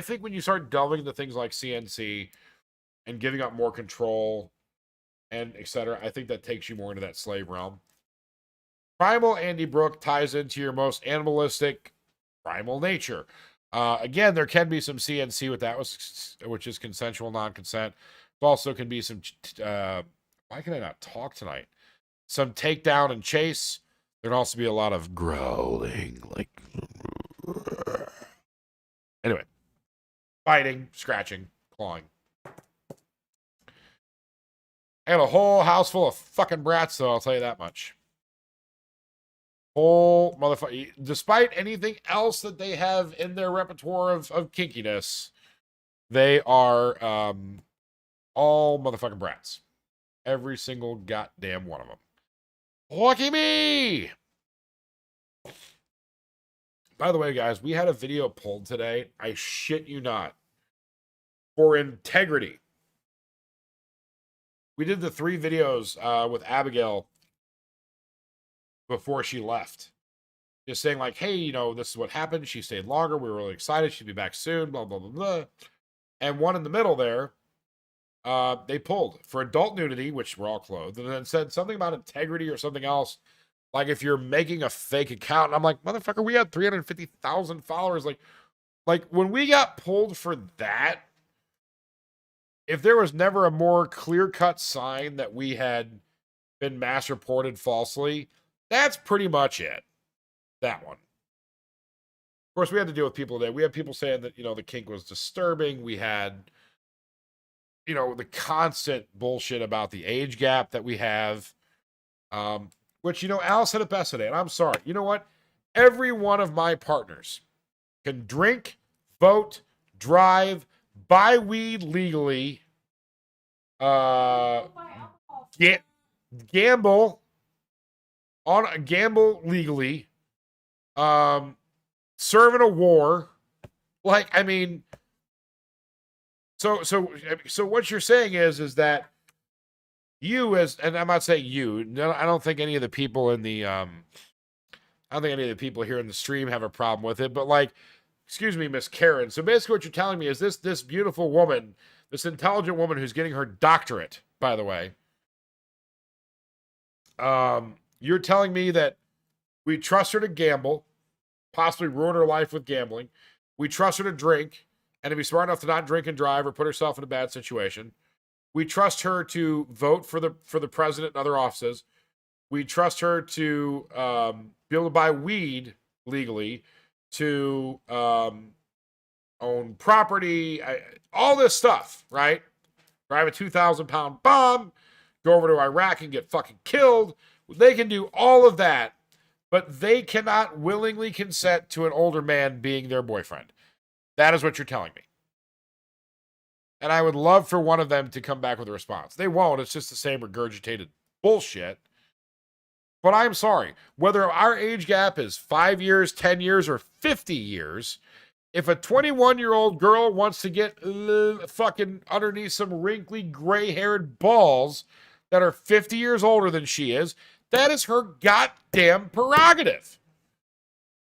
think when you start delving into things like CNC and giving up more control and etc., I think that takes you more into that slave realm. Primal Andy Brook ties into your most animalistic primal nature. Again, there can be some CNC with that, which is consensual non-consent. It also can be some why can I not talk tonight? Some takedown and chase. There can also be a lot of growling, like anyway, biting, scratching, clawing. I got a whole house full of fucking brats, though, I'll tell you that much. Whole motherfucker. Despite anything else that they have in their repertoire of kinkiness, they are all motherfucking brats. Every single goddamn one of them. Lucky me! By the way, guys, we had a video pulled today. I shit you not. For integrity. We did the 3 videos with Abigail before she left. Just saying like, hey, this is what happened. She stayed longer. We were really excited. She'd be back soon, blah, blah, blah, blah. And one in the middle there, they pulled for adult nudity, which we're all clothed, and then said something about integrity or something else. Like if you're making a fake account. And I'm like, motherfucker, we had 350,000 followers. Like when we got pulled for that, if there was never a more clear-cut sign that we had been mass reported falsely, that's pretty much it. That one. Of course, we had to deal with people today. We had people saying that, the kink was disturbing. We had, the constant bullshit about the age gap that we have. Which, Alice said it best today, and I'm sorry. You know what? Every one of my partners can drink, vote, drive, buy weed legally, gamble legally, serve in a war. Like, I mean, so what you're saying is that you and I'm not saying you, no, I don't think any of the people in the, I don't think any of the people here in the stream have a problem with it, but like, excuse me, Miss Karen. So basically what you're telling me is this beautiful woman, this intelligent woman who's getting her doctorate, by the way, you're telling me that we trust her to gamble, possibly ruin her life with gambling. We trust her to drink and to be smart enough to not drink and drive or put herself in a bad situation. We trust her to vote for the president and other offices. We trust her to be able to buy weed legally to own property, all this stuff, right? Drive a 2,000-pound bomb, go over to Iraq and get fucking killed. They can do all of that, but they cannot willingly consent to an older man being their boyfriend. That is what you're telling me. And I would love for one of them to come back with a response. They won't. It's just the same regurgitated bullshit. But I'm sorry. Whether our age gap is 5 years, 10 years, or 50 years, if a 21-year-old girl wants to get fucking underneath some wrinkly, gray-haired balls that are 50 years older than she is, that is her goddamn prerogative.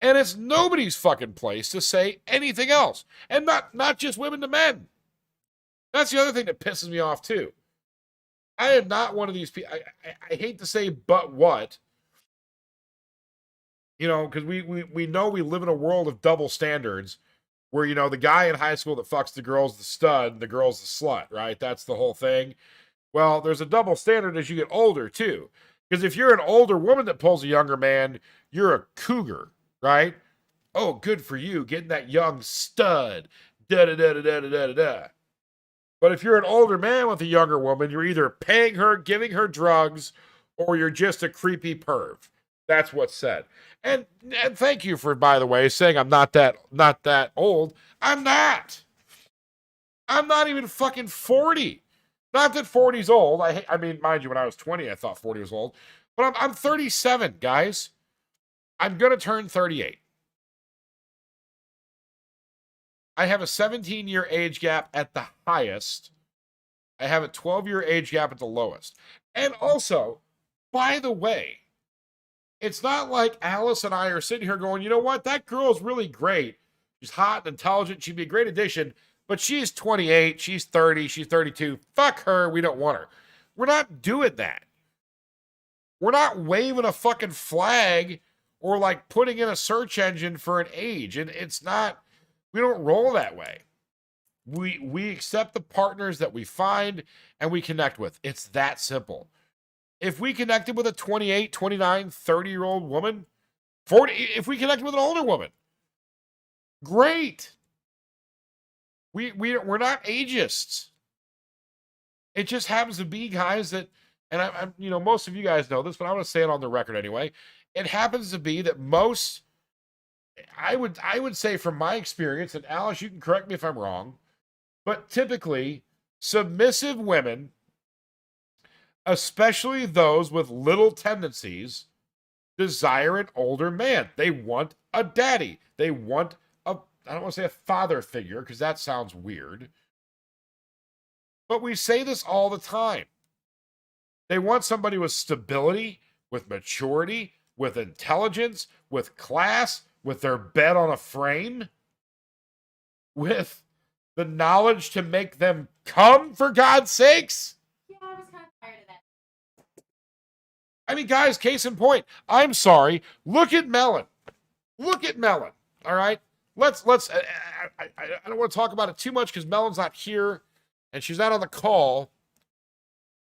And it's nobody's fucking place to say anything else. And not just women to men. That's the other thing that pisses me off, too. I am not one of these people. I hate to say, but what? You know, because we know we live in a world of double standards where, you know, the guy in high school that fucks the girl's the stud and the girl's the slut, right? That's the whole thing. Well, there's a double standard as you get older, too. Because if you're an older woman that pulls a younger man, you're a cougar, right? Oh, good for you, getting that young stud. Da-da-da-da-da-da-da-da. But if you're an older man with a younger woman, you're either paying her, giving her drugs, or you're just a creepy perv. That's what's said. And thank you for, by the way, saying I'm not that old. I'm not. I'm not even fucking 40. Not that 40's old. I mean, mind you, when I was 20, I thought 40 was old. But I'm 37, guys. I'm going to turn 38. I have a 17-year age gap at the highest. I have a 12-year age gap at the lowest. And also, by the way, it's not like Alice and I are sitting here going, you know what? That girl's really great. She's hot and intelligent. She'd be a great addition. But she's 28. She's 30. She's 32. Fuck her. We don't want her. We're not doing that. We're not waving a fucking flag or like putting in a search engine for an age. And it's not... We don't roll that way. We accept the partners that we find and we connect with. It's that simple. If we connected with a 28, 29, 30-year-old woman, 40, if we connected with an older woman, great. We're not ageists. It just happens to be guys that, and I'm you know, most of you guys know this, but I want to say it on the record anyway. It happens to be that most... I would say from my experience, and Alice, you can correct me if I'm wrong, but typically submissive women, especially those with little tendencies, desire an older man. They want a daddy. They want I don't want to say a father figure because that sounds weird. But we say this all the time. They want somebody with stability, with maturity, with intelligence, with class, with their bed on a frame, with the knowledge to make them come, for God's sakes. Yeah, I was kind of tired of that. I mean, guys, case in point. I'm sorry. Look at Melon. Look at Melon. All right? Let's I don't want to talk about it too much because Melon's not here and she's not on the call.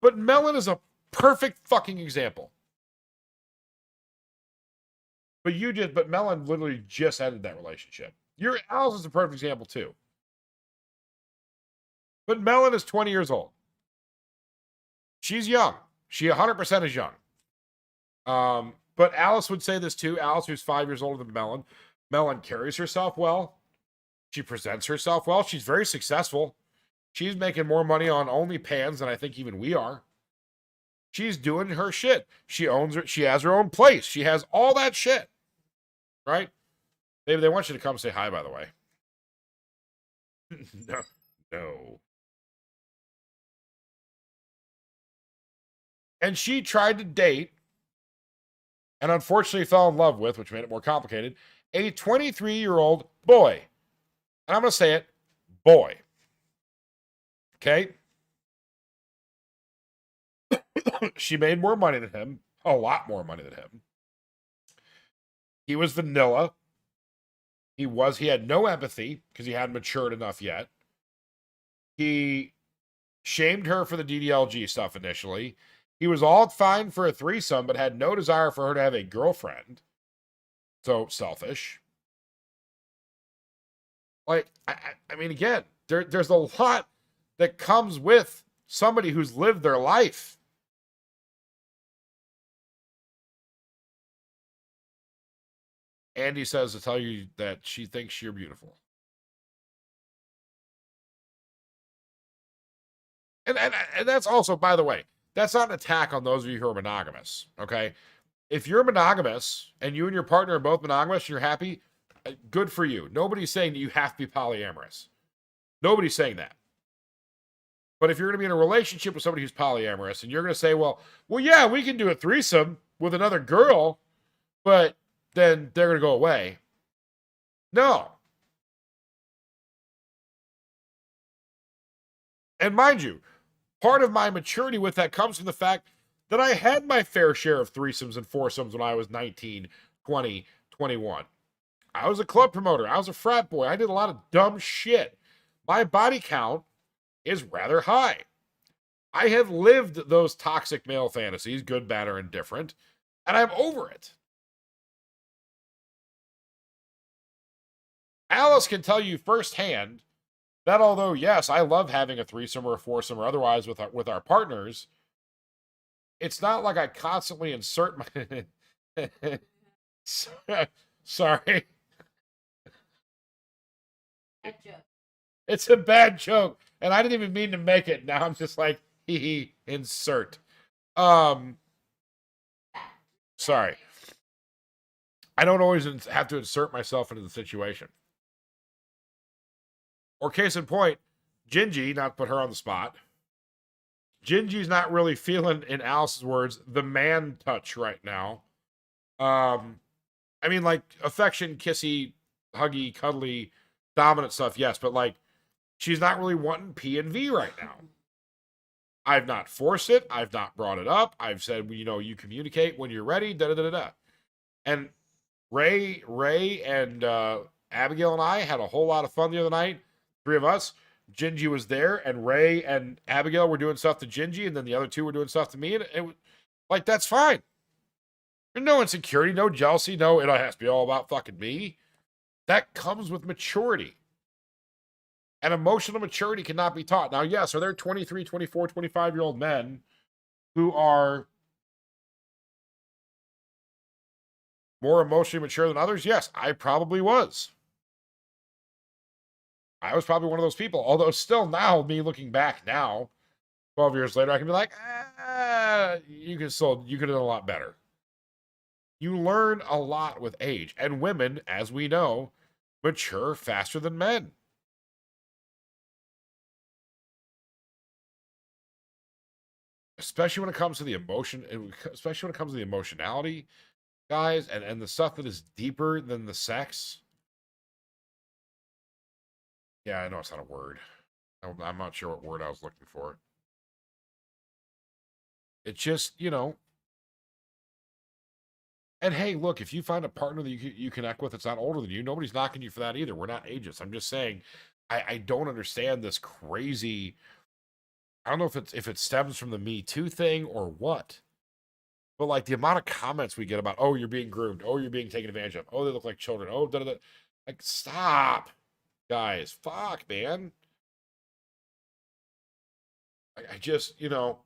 But Melon is a perfect fucking example. But Melon literally just ended that relationship. Alice is a perfect example too. But Melon is 20 years old. She's young. She 100% is young. But Alice would say this too. Alice, who's 5 years older than Melon. Melon carries herself well. She presents herself well. She's very successful. She's making more money on OnlyPans than I think even we are. She's doing her shit. She owns her. She has her own place. She has all that shit. Right? They want you to come say hi, by the way. No. And she tried to date, and unfortunately fell in love with, which made it more complicated, a 23-year-old boy. And I'm going to say it, boy. Okay? She made more money than him, a lot more money than him. He was vanilla. He had no empathy because he hadn't matured enough yet. He shamed her for the DDLG stuff initially. He was all fine for a threesome, but had no desire for her to have a girlfriend. So selfish. Like, I mean, again, there's a lot that comes with somebody who's lived their life. Andy says to tell you that she thinks you're beautiful. And that's also, by the way, that's not an attack on those of you who are monogamous, okay? If you're monogamous and you and your partner are both monogamous and you're happy, good for you. Nobody's saying that you have to be polyamorous. Nobody's saying that. But if you're going to be in a relationship with somebody who's polyamorous and you're going to say, well, yeah, we can do a threesome with another girl, but then they're going to go away. No. And mind you, part of my maturity with that comes from the fact that I had my fair share of threesomes and foursomes when I was 19, 20, 21. I was a club promoter. I was a frat boy. I did a lot of dumb shit. My body count is rather high. I have lived those toxic male fantasies, good, bad, or indifferent, and I'm over it. Alice can tell you firsthand that although, yes, I love having a threesome or a foursome or otherwise with our partners, it's not like I constantly insert my... Sorry. Bad joke. It's a bad joke, and I didn't even mean to make it. Now I'm just like, hee, insert. Sorry. I don't always have to insert myself into the situation. Or case in point, Gingy, not to put her on the spot, Gingy's not really feeling, in Alice's words, the man touch right now. I mean, like, affection, kissy, huggy, cuddly, dominant stuff, yes, but, like, she's not really wanting P and V right now. I've not forced it. I've not brought it up. I've said, you know, you communicate when you're ready, da-da-da-da-da. And Ray, and Abigail and I had a whole lot of fun the other night. Three of us. Gingy was there, and Ray and Abigail were doing stuff to Gingy, and then the other two were doing stuff to me, and it was, like, that's fine. There's no insecurity, no jealousy, no, it has to be all about fucking me. That comes with maturity. And emotional maturity cannot be taught. Now, yes, are there 23, 24, 25-year-old men who are more emotionally mature than others? Yes, I probably was. I was probably one of those people. Although still now, me looking back now, 12 years later, I can be like, you could have done a lot better. You learn a lot with age. And women, as we know, mature faster than men. Especially when it comes to the emotion, especially when it comes to the emotionality, guys, and the stuff that is deeper than the sex. Yeah, I know it's not a word. I'm not sure what word I was looking for. It's just, you know. And hey, look, if you find a partner that you connect with that's not older than you, nobody's knocking you for that either. We're not ageist. I'm just saying, I don't understand this crazy. I don't know if it stems from the Me Too thing or what. But like the amount of comments we get about, oh, you're being groomed, oh, you're being taken advantage of, oh, they look like children, oh, da da da. Like, stop, guys, fuck, man. I just, you know,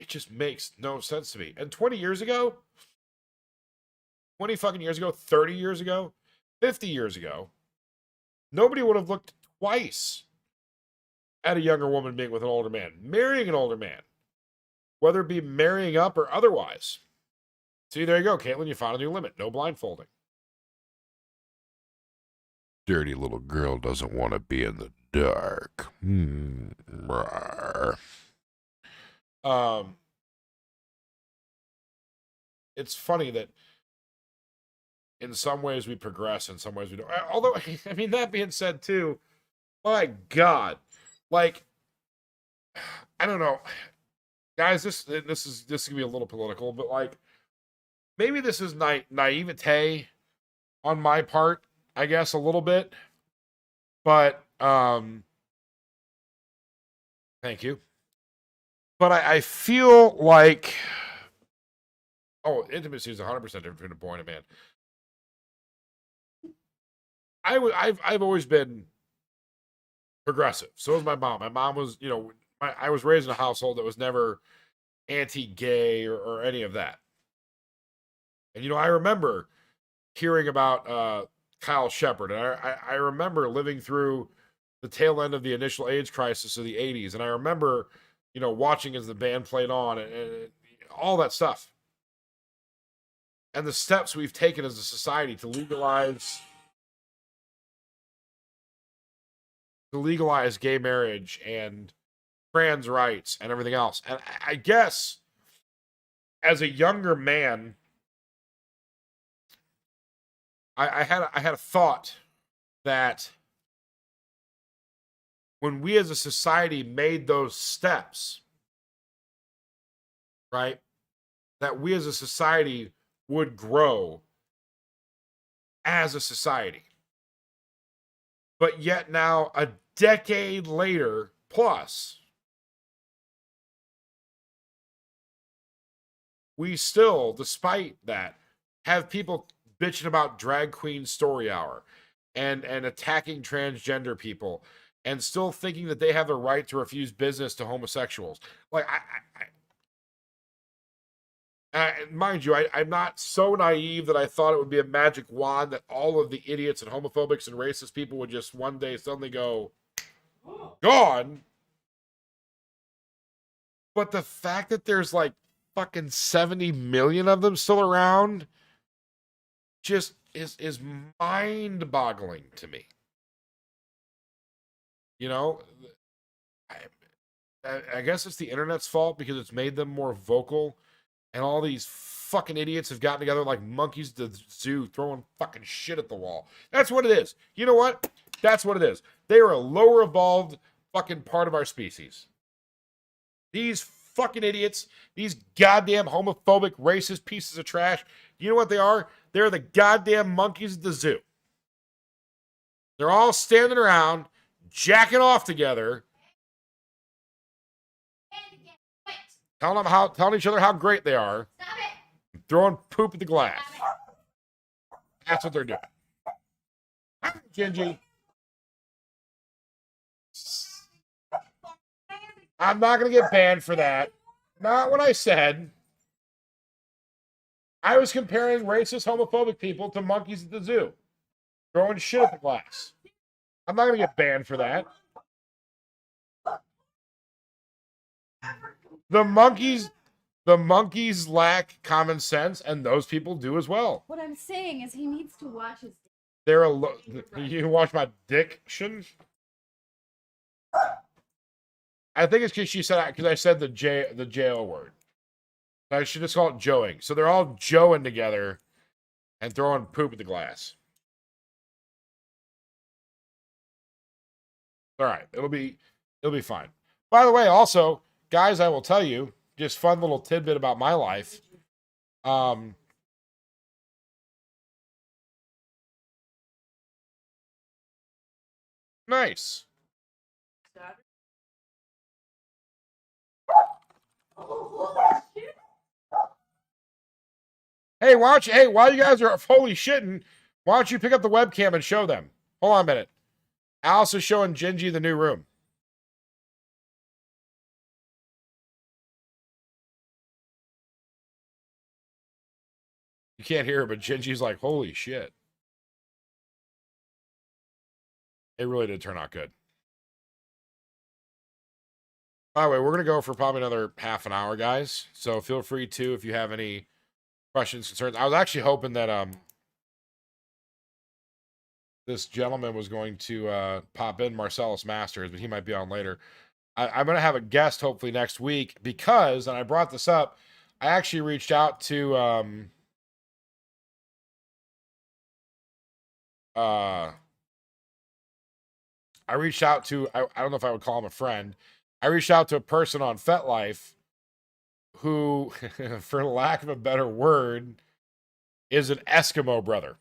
it just makes no sense to me. And 20 years ago, 20 fucking years ago, 30 years ago, 50 years ago, nobody would have looked twice at a younger woman being with an older man, marrying an older man, whether it be marrying up or otherwise. See, there you go, Caitlin, you found a new limit. No blindfolding. Dirty little girl doesn't want to be in the dark. It's funny that in some ways we progress, in some ways we don't. Although, I mean, that being said, too, my God, like, I don't know, guys. This is gonna be a little political, but like, maybe this is naivete on my part, I guess, a little bit. But thank you. But I feel like Oh, intimacy is 100% different between a boy and a man. I've always been progressive. So was my mom. My mom was, I was raised in a household that was never anti-gay or any of that. And I remember hearing about Kyle Shepard, and I remember living through the tail end of the initial AIDS crisis of the '80s, and I remember, watching as the band played on and all that stuff, and the steps we've taken as a society to legalize gay marriage and trans rights and everything else. And I guess as a younger man, I had a thought that when we as a society made those steps, right, that we as a society would grow as a society. But yet now, a decade later plus, we still, despite that, have people bitching about drag queen story hour and attacking transgender people and still thinking that they have the right to refuse business to homosexuals. Like, mind you, I'm not so naive that I thought it would be a magic wand that all of the idiots and homophobics and racist people would just one day suddenly go, gone. But the fact that there's like fucking 70 million of them still around just is mind-boggling to me. I guess it's the internet's fault because it's made them more vocal, and all these fucking idiots have gotten together like monkeys at the zoo throwing fucking shit at the wall. That's what it is. You know what? That's what it is. They are a lower evolved fucking part of our species. These fucking idiots, these goddamn homophobic, racist pieces of trash, you know what they are? They're the goddamn monkeys at the zoo. They're all standing around, jacking off together, telling each other how great they are, throwing poop at the glass. That's what they're doing. Gingy. I'm not going to get banned for that. Not what I said. I was comparing racist, homophobic people to monkeys at the zoo, throwing shit at the glass. I'm not going to get banned for that. The monkeys lack common sense, and those people do as well. What I'm saying is he needs to watch his. You watch my diction? I think it's because she said, because I said the J-O word. I should just call it joeing. So they're all joeing together and throwing poop at the glass. All right, it'll be fine. By the way, also, guys, I will tell you, just fun little tidbit about my life. Nice. Hey, while you guys are holy shitting, why don't you pick up the webcam and show them? Hold on a minute. Alice is showing Gingy the new room. You can't hear her, but Gingy's like, holy shit. It really did turn out good. By the way, we're going to go for probably another half an hour, guys. So feel free to, if you have any questions, concerns. I was actually hoping that this gentleman was going to pop in, Marcellus Masters, but he might be on later. I'm going to have a guest hopefully next week because, and I brought this up, I actually reached out to I don't know if I would call him a friend. I reached out to a person on FetLife who, for lack of a better word, is an Eskimo brother.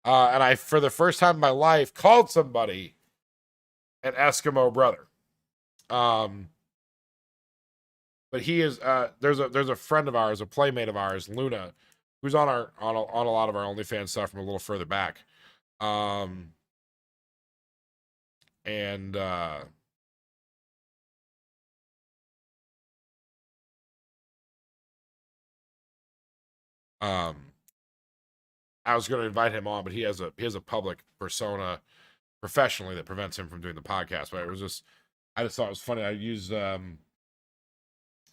And I, for the first time in my life, called somebody an Eskimo brother. but he is there's a friend of ours, a playmate of ours, Luna, who's on a lot of our OnlyFans stuff from a little further back. And I was going to invite him on, but he has a public persona professionally that prevents him from doing the podcast. But I just thought it was funny. I used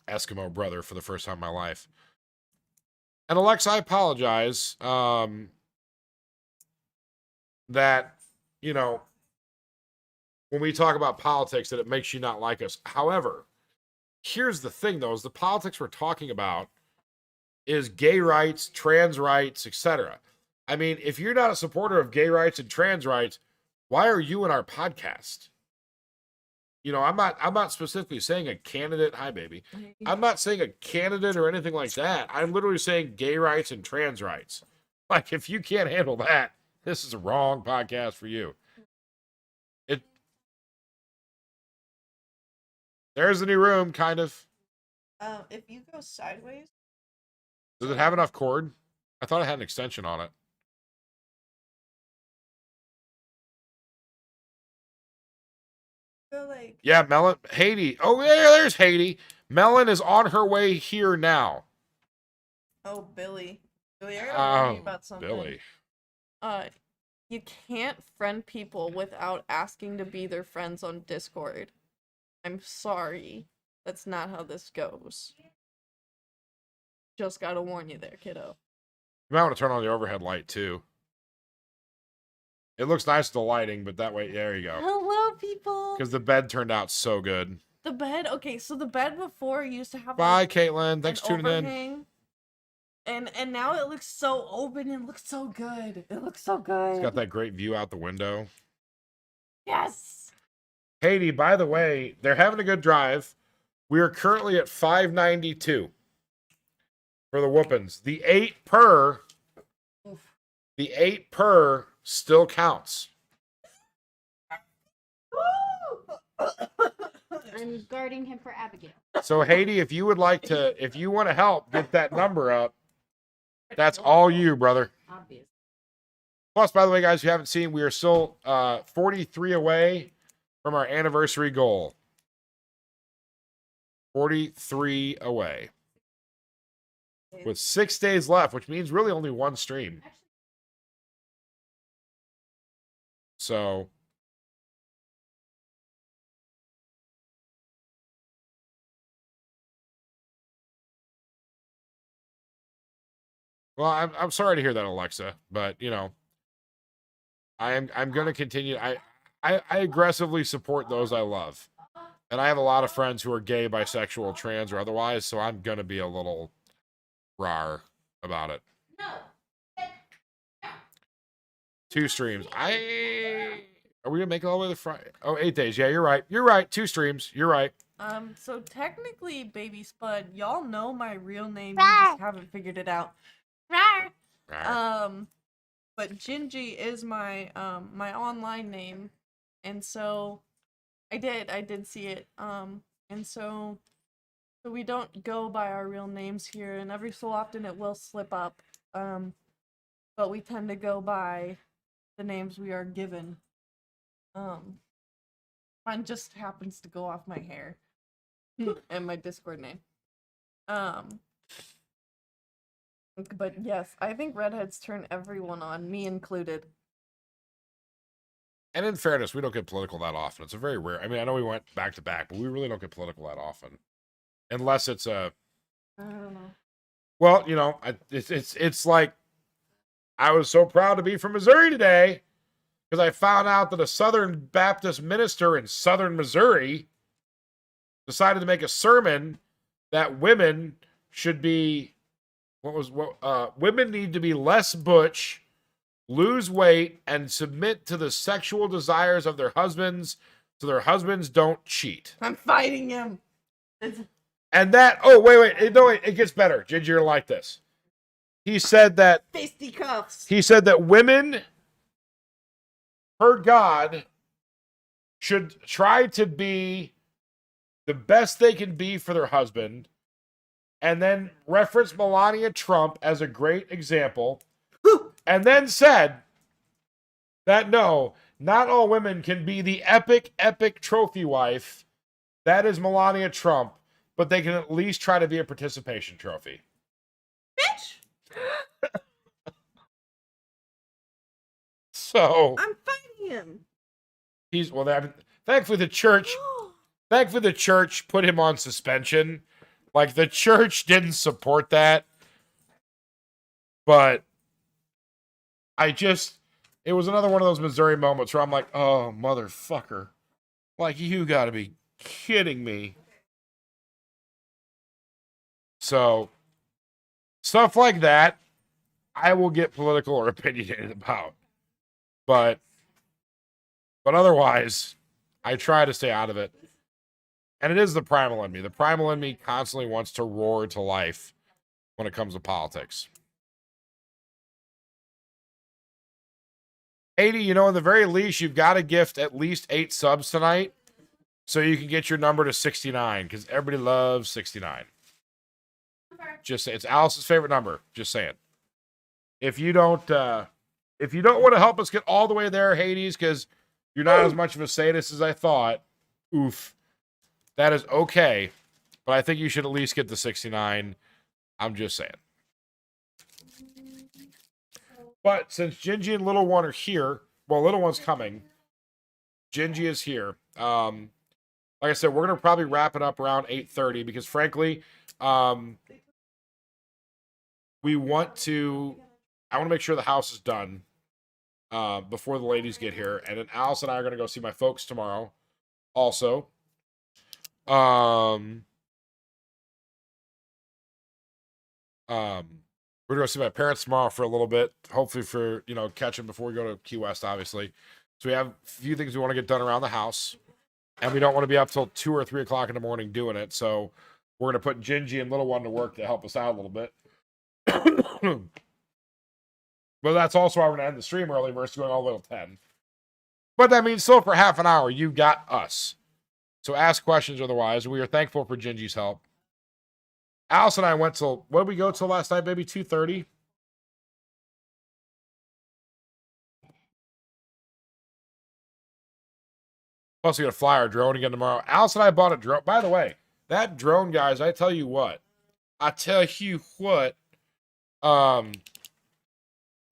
Eskimo brother for the first time in my life. And Alexa, I apologize that, you know, when we talk about politics, that it makes you not like us. However, here's the thing, though, is the politics we're talking about is gay rights, trans rights, etc. I mean, if you're not a supporter of gay rights and trans rights, why are you in our podcast? You know, I'm not specifically saying a candidate. Hi, baby. I'm not saying a candidate or anything like that. I'm literally saying gay rights and trans rights. Like, if you can't handle that, this is a wrong podcast for you. There's the new room, kind of. If you go sideways. Does it have enough cord? I thought it had an extension on it. Go like. Yeah, Melon. Haiti. Oh, yeah, there's Haiti. Melon is on her way here now. Oh, Billy. Billy, I gotta warn you about something. Billy. You can't friend people without asking to be their friends on Discord. I'm sorry. That's not how this goes. Just gotta warn you there, kiddo. You might want to turn on the overhead light, too. It looks nice with the lighting, but that way, there you go. Hello, people! Because the bed turned out so good. The bed, okay, so the bed before used to have Bye, Caitlin. Thanks for tuning overhang, in. And now it looks so open and looks so good. It looks so good. It's got that great view out the window. Yes! Haiti, by the way, they're having a good drive. We are currently at 592 for the whoopins. The 8 per still counts. I'm guarding him for Abigail. So Haiti, if you want to help get that number up, that's all you, brother. Obvious. Plus, by the way, guys, if you haven't seen, we are still 43 away from our anniversary goal. 43 away. With 6 days left, which means really only one stream. So well, I'm sorry to hear that, Alexa, but you know, I'm gonna continue. I aggressively support those I love. And I have a lot of friends who are gay, bisexual, trans, or otherwise, so I'm gonna be a little rar about it. No. 2 streams. Are we gonna make it all the way to Friday? Oh, 8 days. Yeah, you're right. You're right. 2 streams. You're right. So technically, Baby Spud, y'all know my real name. You just haven't figured it out. But Gingy is my my online name, and so I did see it. And so we don't go by our real names here, and every so often it will slip up. But we tend to go by the names we are given. Mine just happens to go off my hair and my Discord name. But yes, I think redheads turn everyone on, me included. And in fairness, we don't get political that often. It's a very rare. I mean, I know we went back to back, but we really don't get political that often, unless it's a. I don't know. Well, you know, it's like I was so proud to be from Missouri today because I found out that a Southern Baptist minister in Southern Missouri decided to make a sermon that women should be. Women need to be less butch, lose weight, and submit to the sexual desires of their husbands so their husbands don't cheat. I'm fighting him. And that, oh, wait, it gets better. Ginger, you're like this. He said that Fisticuffs. He said that women, per God, should try to be the best they can be for their husband and then referenced Melania Trump as a great example, and then said that no, not all women can be the epic, epic trophy wife. That is Melania Trump, but they can at least try to be a participation trophy. Bitch! So I'm fighting him. he's thankfully the church put him on suspension. Like the church didn't support that, but it was another one of those Missouri moments where I'm like, oh motherfucker, like you got to be kidding me. So stuff like that, I will get political or opinionated about, but otherwise, I try to stay out of it. And it is the primal in me. The primal in me constantly wants to roar to life when it comes to politics. 80, you know, in the very least, you've got to gift at least 8 subs tonight so you can get your number to 69, because everybody loves 69. Just it's Alice's favorite number. Just saying. If you don't want to help us get all the way there, Hades, because you're not as much of a sadist as I thought, oof, that is okay. But I think you should at least get the 69. I'm just saying. But since Gingy and Little One are here, well, Little One's coming. Gingy is here. Like I said, we're going to probably wrap it up around 8:30 because, frankly, we want to... I want to make sure the house is done before the ladies get here. And then Alice and I are going to go see my folks tomorrow also. We're going to go see my parents tomorrow for a little bit. Hopefully for, catch them before we go to Key West, obviously. So we have a few things we want to get done around the house. And we don't want to be up till 2 or 3 o'clock in the morning doing it. So we're going to put Gingy and Little One to work to help us out a little bit. But that's also why we're going to end the stream early versus going all the way till 10. But that means still for half an hour, you got us. So ask questions otherwise. We are thankful for Gingy's help. Alice and I went till, what did we go till last night, baby? 2:30? Plus, we got to fly our drone again tomorrow. Alice and I bought a drone. By the way, that drone, guys, I tell you what.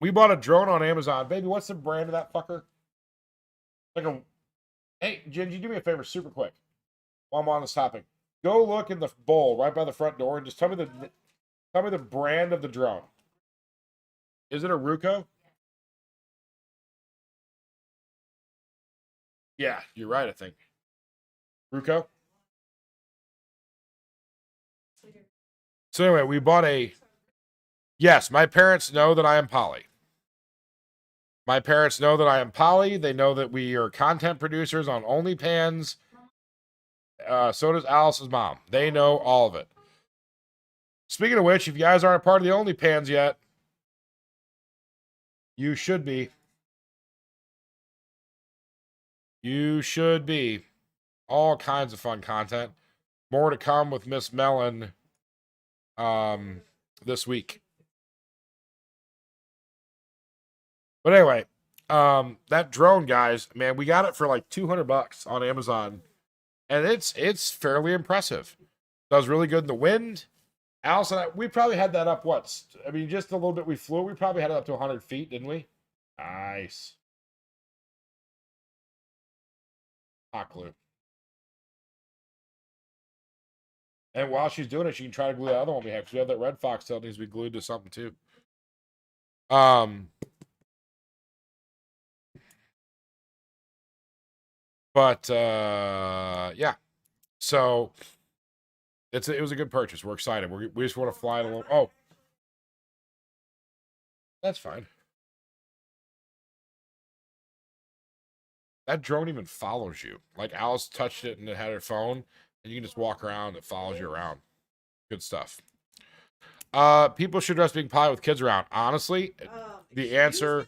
We bought a drone on Amazon. Baby, what's the brand of that fucker? Hey, Gingy, do me a favor super quick while I'm on this topic. Go look in the bowl right by the front door and just tell me the brand of the drone. Is it a Ruko? Yeah, you're right, I think. Ruko? So anyway, we bought a... Yes, my parents know that I am poly. My parents know that I am poly. They know that we are content producers on OnlyPans. So does Alice's mom. They know all of it. Speaking of which, if you guys aren't a part of the OnlyPans yet, you should be. You should be. All kinds of fun content. More to come with Miss Mellon this week. But anyway, that drone, guys, man, we got it for like $200 on Amazon. And it's fairly impressive. Does really good in the wind. Alice and I, we probably had that up, just a little bit we flew. We probably had it up to 100 feet, didn't we? Nice. Hot glue. And while she's doing it, she can try to glue the other one we have. Because we have that red foxtail that needs to be glued to something too. But yeah. So it was a good purchase. We're excited. We just want to fly it a little. Oh, that's fine. That drone even follows you. Like Alice touched it and it had her phone, and you can just walk around. It follows you around. Good stuff. People should address being poly with kids around. Honestly, the answer.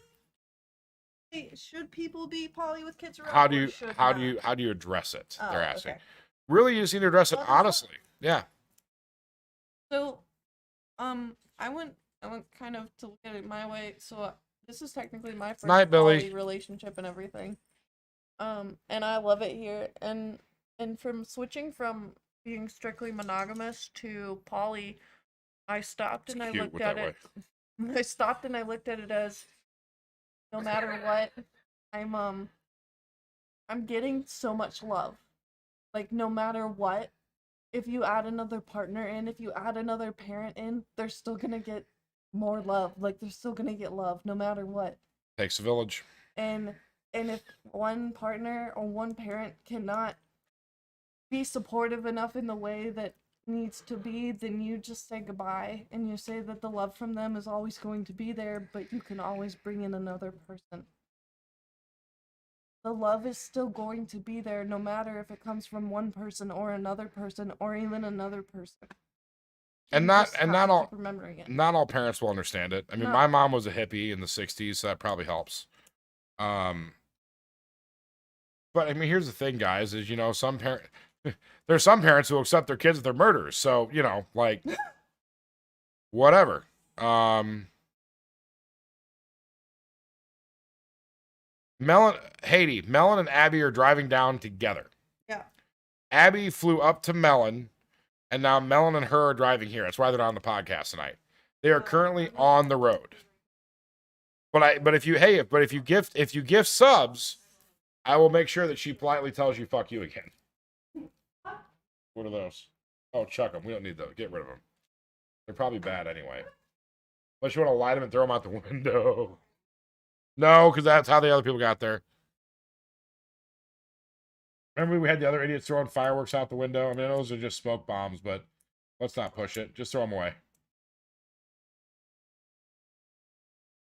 Should people be poly with kids around? How do you address it? They're asking. Okay. Really, you just need to address it honestly. Yeah. So, I went kind of to look at it my way. So this is technically my first Night, Billy. poly relationship and everything. And I love it here. And from switching from being strictly monogamous to poly, I stopped and I Cute looked with at that it. I stopped and I looked at it as no matter what, I'm getting so much love. Like no matter what, if you add another partner in, if you add another parent in, they're still gonna get more love. Like they're still gonna get love no matter what. Takes a village. And if one partner or one parent cannot be supportive enough in the way that needs to be, then you just say goodbye and you say that the love from them is always going to be there, but you can always bring in another person. The love is still going to be there no matter if it comes from one person or another person or even another person. And You not just and have not to all keep remembering it. not all parents will understand it. I mean, No. my mom was a hippie in the 60s, so that probably helps. But I mean, here's the thing, guys, is some there's some parents who accept their kids if they're murderers. So, like whatever. Melon and Abby are driving down together. Yeah. Abby flew up to Melon, and now Melon and her are driving here. That's why they're on the podcast tonight. They are currently on the road. But if you gift subs, I will make sure that she politely tells you fuck you again. What are those? Oh, chuck them. We don't need those. Get rid of them. They're probably bad anyway. Unless you want to light them and throw them out the window. No, because that's how the other people got there. Remember we had the other idiots throwing fireworks out the window? I mean, those are just smoke bombs, but let's not push it. Just throw them away.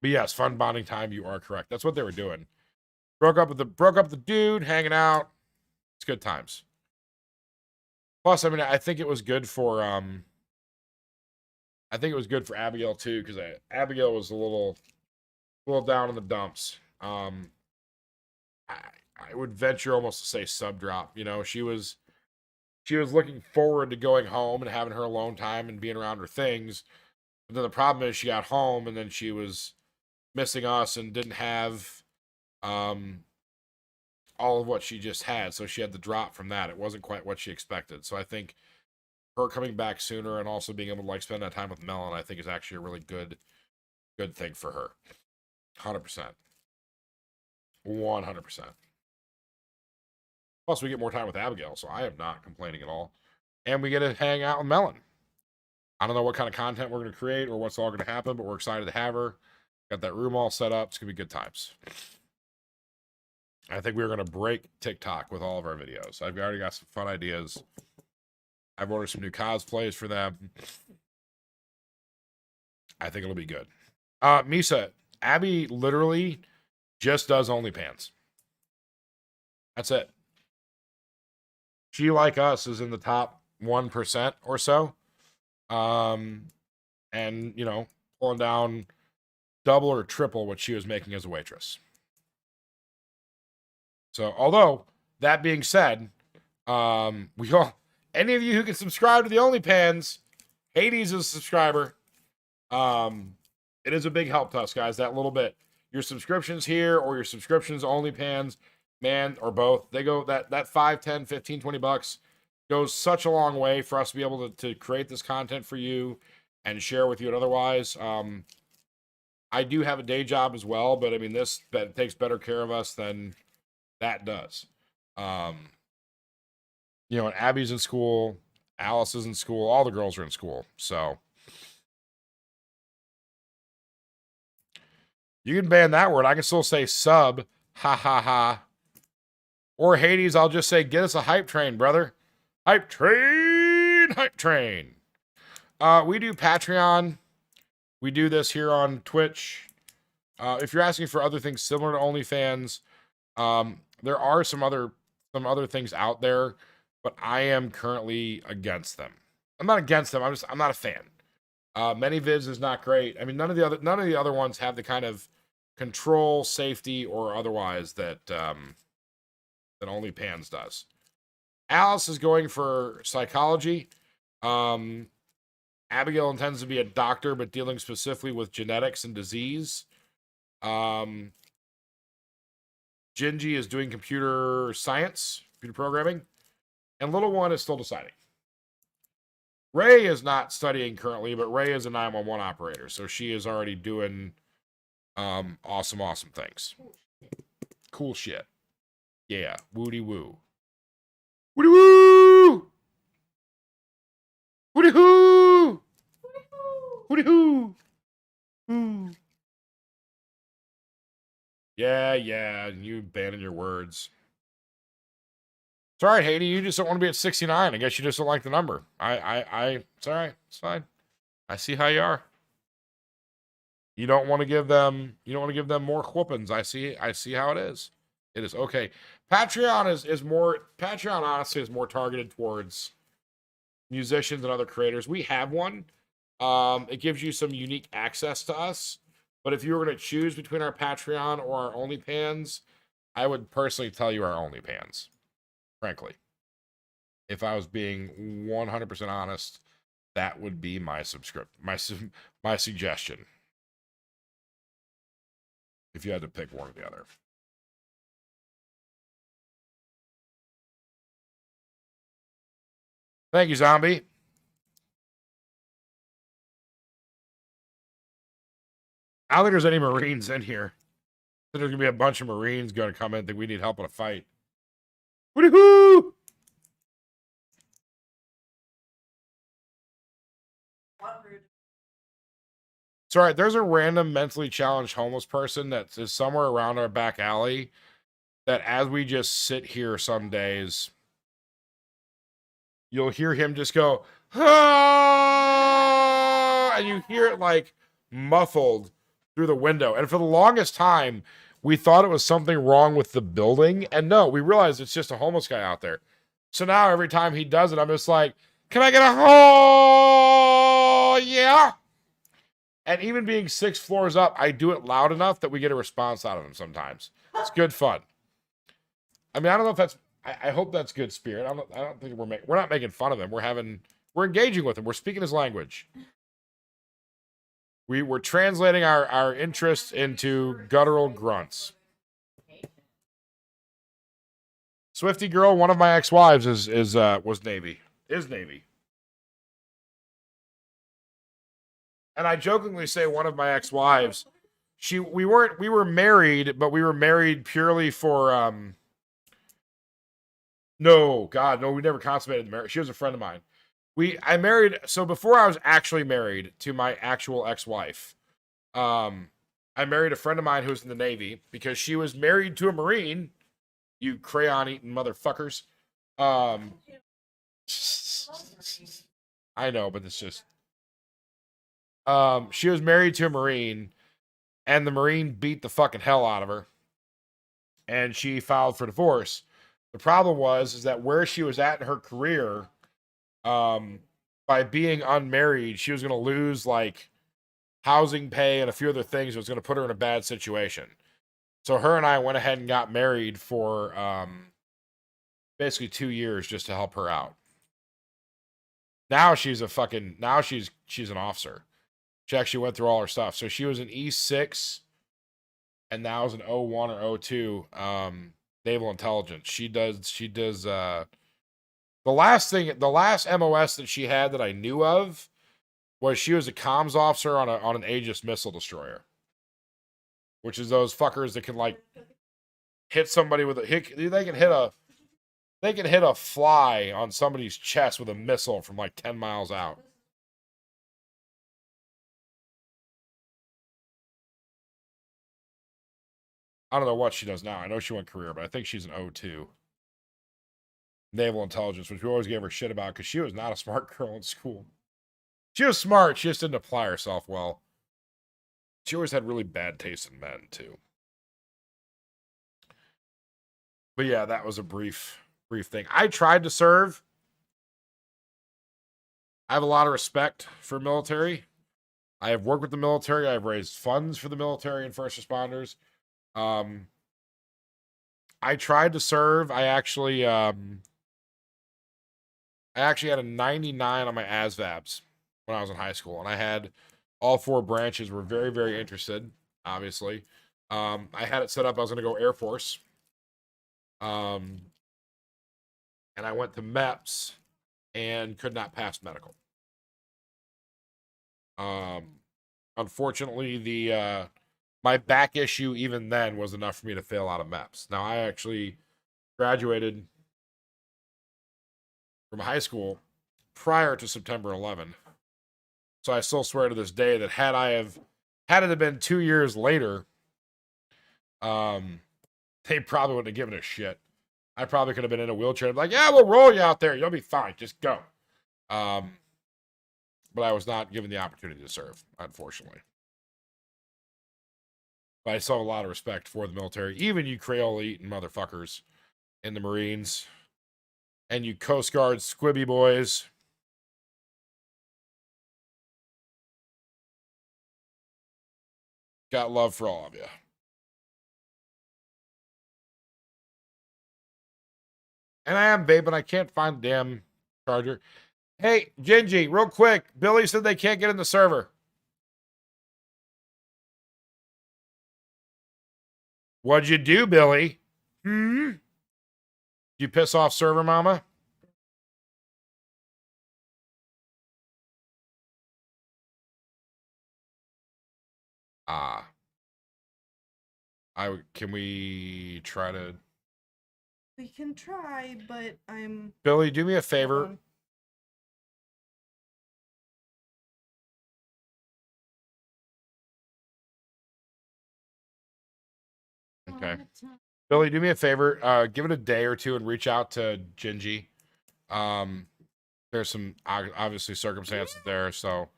But yes, fun bonding time. You are correct. That's what they were doing. Broke up with the dude, hanging out. It's good times. Plus, I mean, I think it was good for Abigail too, because Abigail was a little down in the dumps. I would venture almost to say sub drop. She was looking forward to going home and having her alone time and being around her things. But then the problem is she got home and then she was missing us and didn't have all of what she just had. So she had the drop from that. It wasn't quite what she expected. So I think her coming back sooner and also being able to spend that time with Melon, I think is actually a really good thing for her. 100%. 100%. Plus, we get more time with Abigail, so I am not complaining at all. And we get to hang out with Melon. I don't know what kind of content we're going to create or what's all going to happen, but we're excited to have her. Got that room all set up. It's going to be good times. I think we're going to break TikTok with all of our videos. I've already got some fun ideas. I've ordered some new cosplays for them. I think it'll be good. Misa, Abby literally just does OnlyPans. That's it. She, like us, is in the top 1% or so. And, pulling down double or triple what she was making as a waitress. So, although, that being said, any of you who can subscribe to the OnlyPans, Hades is a subscriber. It is a big help to us, guys, that little bit. Your subscriptions here or your subscriptions OnlyPans, man, or both, they go, that 5, 10, 15, 20 bucks goes such a long way for us to be able to create this content for you and share with you. And otherwise, I do have a day job as well, but I mean, this takes better care of us than that does. And Abby's in school, Alice is in school, all the girls are in school, so you can ban that word. I can still say sub, ha ha ha. Or Hades, I'll just say, get us a hype train, brother. Hype train, hype train. We do Patreon. We do this here on Twitch. If you're asking for other things similar to OnlyFans, there are some other things out there, but I am currently against them. I'm not against them. I'm not a fan. ManyVids is not great. I mean, none of the other ones have the kind of control, safety, or otherwise that OnlyPans does. Alice is going for psychology. Abigail intends to be a doctor, but dealing specifically with genetics and disease. Gingy is doing computer science, computer programming. And little one is still deciding. Ray is not studying currently, but Ray is a 911 operator, so she is already doing awesome things. Cool shit. Yeah, woody woo. Woody woo! Woody hoo! Woody hoo! Hoo! Yeah, you abandon your words. It's all right, Haiti. You just don't want to be at 69. I guess you just don't like the number. It's all right. It's fine. I see how you are. You don't want to give them more whoopings. I see how it is. It is okay. Patreon is more, Patreon honestly is more targeted towards musicians and other creators. We have one. It gives you some unique access to us. But if you were going to choose between our Patreon or our OnlyPans, I would personally tell you our OnlyPans. Frankly, if I was being 100% honest, that would be my my suggestion. If you had to pick one or the other. Thank you, Zombie. I don't think there's any Marines in here. There's going to be a bunch of Marines going to come in that we need help in a fight. Woohoo! It's all right. There's a random mentally challenged homeless person that is somewhere around our back alley that as we just sit here some days, you'll hear him just go, ah! And you hear it like muffled through the window. And for the longest time, we thought it was something wrong with the building. And no, we realized it's just a homeless guy out there. So now every time he does it, I'm just like, can I get a oh yeah? And even being 6 floors up, I do it loud enough that we get a response out of him sometimes. It's good fun. I mean, I don't know if that's, I hope that's good spirit. I don't think we're not making fun of him. We're engaging with him. We're speaking his language. We're translating our interests into guttural grunts. Swifty girl, one of my ex-wives was Navy. Is Navy. And I jokingly say one of my ex-wives. We were married, but we were married purely for no, God, no, we never consummated the marriage. She was a friend of mine. I married, so before I was actually married to my actual ex-wife, I married a friend of mine who was in the Navy because she was married to a Marine. You crayon-eating motherfuckers. I know, but it's just... she was married to a Marine, and the Marine beat the fucking hell out of her. And she filed for divorce. The problem is that where she was at in her career, by being unmarried, she was going to lose, like, housing pay and a few other things. It was going to put her in a bad situation. So her and I went ahead and got married for basically 2 years just to help her out. Now she's an officer. She actually went through all her stuff. So she was an E6 and now is an O1 or O2 naval intelligence. She does the last MOS that she had that I knew of was she was a comms officer on an Aegis missile destroyer. Which is those fuckers that can like hit somebody with they can hit a fly on somebody's chest with a missile from like 10 miles out. I don't know what she does now. I know she went career, but I think she's an O2. Naval intelligence, which we always gave her shit about because she was not a smart girl in school. She was smart, she just didn't apply herself well. She always had really bad taste in men, too. But yeah, that was a brief thing. I tried to serve. I have a lot of respect for military. I have worked with the military. I've raised funds for the military and first responders. I tried to serve. I actually had a 99 on my ASVABs. when I was in high school, and I had all 4 branches were very, very interested, obviously. I had it set up, I was going to go Air Force. And I went to MEPS and could not pass medical. Unfortunately, my back issue even then was enough for me to fail out of MEPS. Now, I actually graduated from high school prior to September 11. So I still swear to this day that had it have been 2 years later, they probably wouldn't have given a shit. I probably could have been in a wheelchair, like, yeah, we'll roll you out there. You'll be fine. Just go. But I was not given the opportunity to serve, unfortunately. But I still have a lot of respect for the military, even you Crayola eating motherfuckers in the Marines, and you Coast Guard squibby boys. Got love for all of you. And I am vaping. I can't find the damn charger. Hey, Gingy, real quick. Billy said they can't get in the server. What'd you do, Billy? Did you piss off server mama? Can we try to... We can try, but I'm... Billy, do me a favor. Okay. Billy, do me a favor. Give it a day or two and reach out to Gingy. There's some obviously circumstances there, so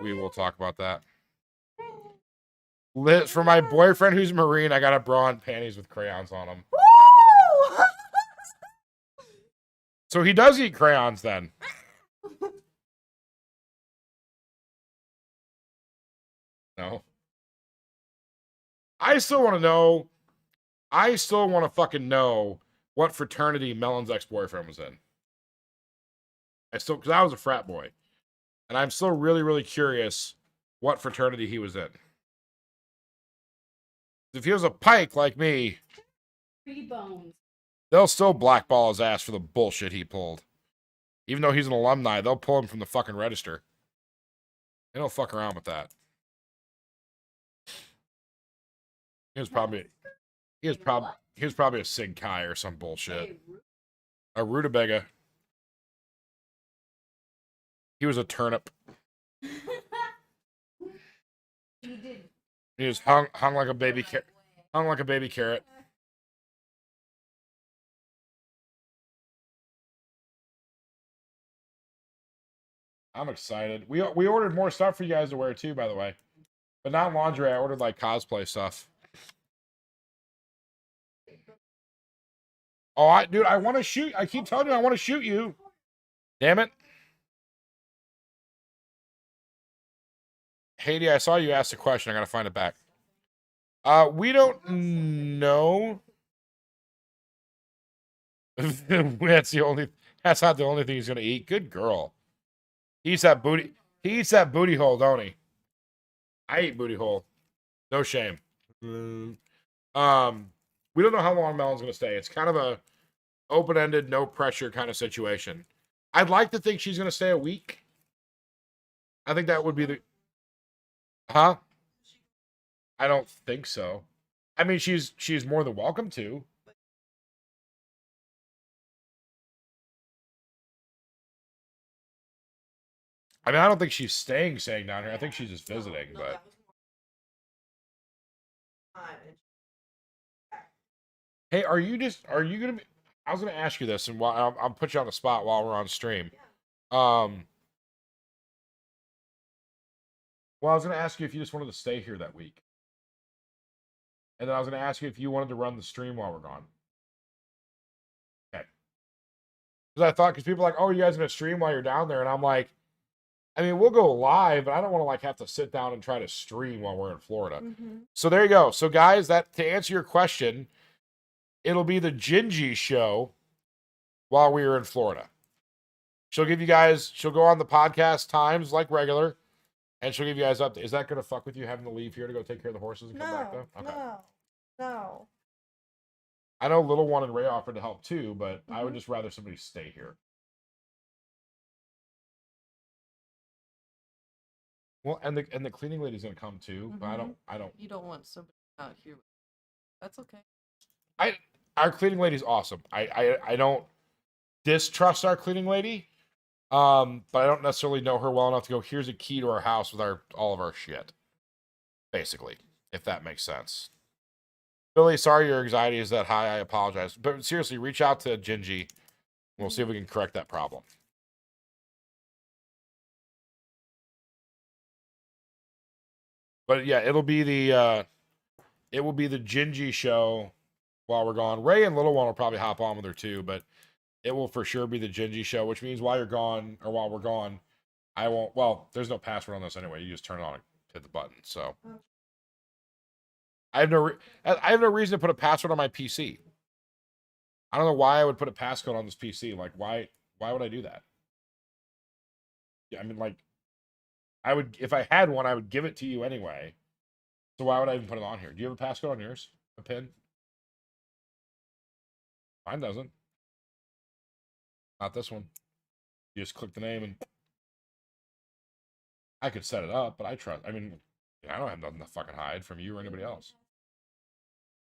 we will talk about that. For my boyfriend who's a Marine, I got a bra and panties with crayons on them. Woo! So he does eat crayons then. No. I still want to fucking know what fraternity Melon's ex-boyfriend was in. Because I was a frat boy. And I'm still really, really curious what fraternity he was in. If he was a Pike like me, 3 bones. they'll still blackball his ass for the bullshit he pulled. Even though he's an alumni, they'll pull him from the fucking register. They don't fuck around with that. He was probably a Sig Chi or some bullshit. A rutabaga. He was a turnip. He was hung like a baby carrot. I'm excited. We ordered more stuff for you guys to wear too, by the way. But not lingerie. I ordered like cosplay stuff. Oh, dude, I want to shoot. I keep telling you I want to shoot you. Damn it. Haiti, I saw you ask a question. I gotta find it back. We don't know. That's not the only thing he's gonna eat. Good girl. He eats that booty hole, don't he? I eat booty hole. No shame. We don't know how long Melon's gonna stay. It's kind of a open-ended, no pressure kind of situation. I'd like to think she's gonna stay a week. I think that would be the... Huh? I don't think so. I mean, she's more than welcome to. I mean, I don't think she's staying down here. I think she's just visiting, but... Hey, are you gonna be... I was gonna ask you this, and I'll put you on the spot while we're on stream. Well, I was going to ask you if you just wanted to stay here that week. And then I was going to ask you if you wanted to run the stream while we're gone. Okay. Because I thought, because people are like, oh, you guys going to stream while you're down there? And I'm like, I mean, we'll go live, but I don't want to like have to sit down and try to stream while we're in Florida. So there you go. So guys, to answer your question, it'll be the Gingy show while we are in Florida. She'll give you guys. She'll go on the podcast times like regular, and she'll give you guys up. Is that gonna fuck with you having to leave here to go take care of the horses and come back though? Okay. No. I know Little One and Ray offered to help too, but I would just rather somebody stay here. Well, and the cleaning lady's gonna come too, but I don't. You don't want somebody out here. That's okay. Our cleaning lady's awesome. I don't distrust our cleaning lady, but I don't necessarily know her well enough to go, here's a key to our house with all of our shit. Basically, if that makes sense. Billy, sorry your anxiety is that high. I apologize. But seriously, reach out to Gingy. We'll see if we can correct that problem. But yeah, it will be the Gingy show while we're gone. Ray and Little One will probably hop on with her too, but it will for sure be the Gingy show, which means while you're gone or while we're gone, I won't. Well, there's no password on this anyway. You just turn it on and hit the button. So I have no reason to put a password on my PC. I don't know why I would put a passcode on this PC. Like, why would I do that? Yeah, I mean, like, I would, if I had one, I would give it to you anyway. So why would I even put it on here? Do you have a passcode on yours? A pin? Mine doesn't. Not this one. You just click the name and I could set it up, but I mean, I don't have nothing to fucking hide from you or anybody else.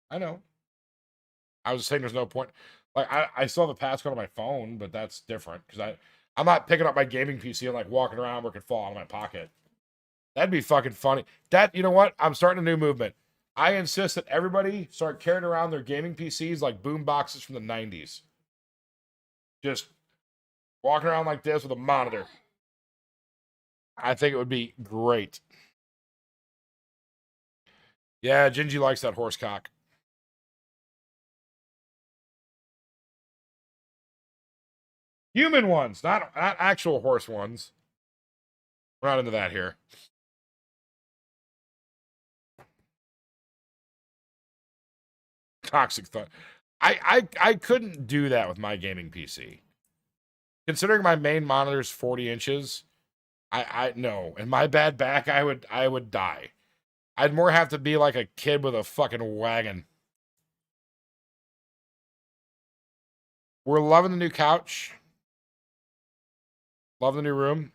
I know. I was just saying there's no point. Like, I still have a passcode on my phone, but that's different because I'm not picking up my gaming PC and like walking around where it could fall out of my pocket. That'd be fucking funny. You know what? I'm starting a new movement. I insist that everybody start carrying around their gaming PCs like boom boxes from the 90s. Just walking around like this with a monitor. I think it would be great. Yeah, Gingy likes that horse cock. Human ones, not actual horse ones. We're not into that here. Toxic thought. I couldn't do that with my gaming PC. Considering my main monitor is 40 inches, I no. And my bad back, I would die. I'd more have to be like a kid with a fucking wagon. We're loving the new couch. Love the new room.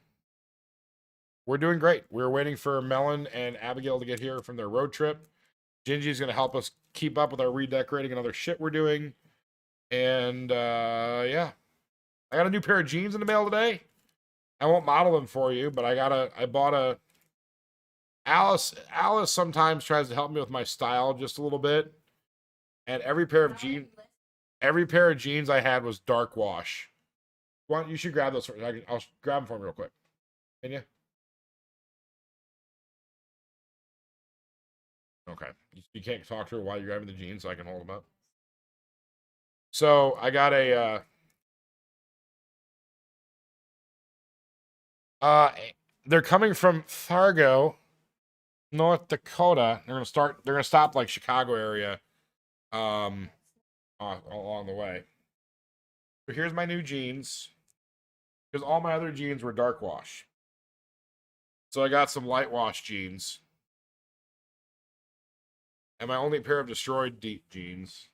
We're doing great. We're waiting for Melon and Abigail to get here from their road trip. Gingy's going to help us keep up with our redecorating and other shit we're doing. And, yeah. I got a new pair of jeans in the mail today. I won't model them for you, but I bought a... Alice sometimes tries to help me with my style just a little bit. And every pair of jeans I had was dark wash. You should grab those. I'll grab them for me real quick. Can you? Okay. You can't talk to her while you're grabbing the jeans, so I can hold them up. So I got a they're coming from Fargo, North Dakota. They're gonna stop like Chicago area along the way. So here's my new jeans. Because all my other jeans were dark wash. So I got some light wash jeans. And my only pair of destroyed deep jeans.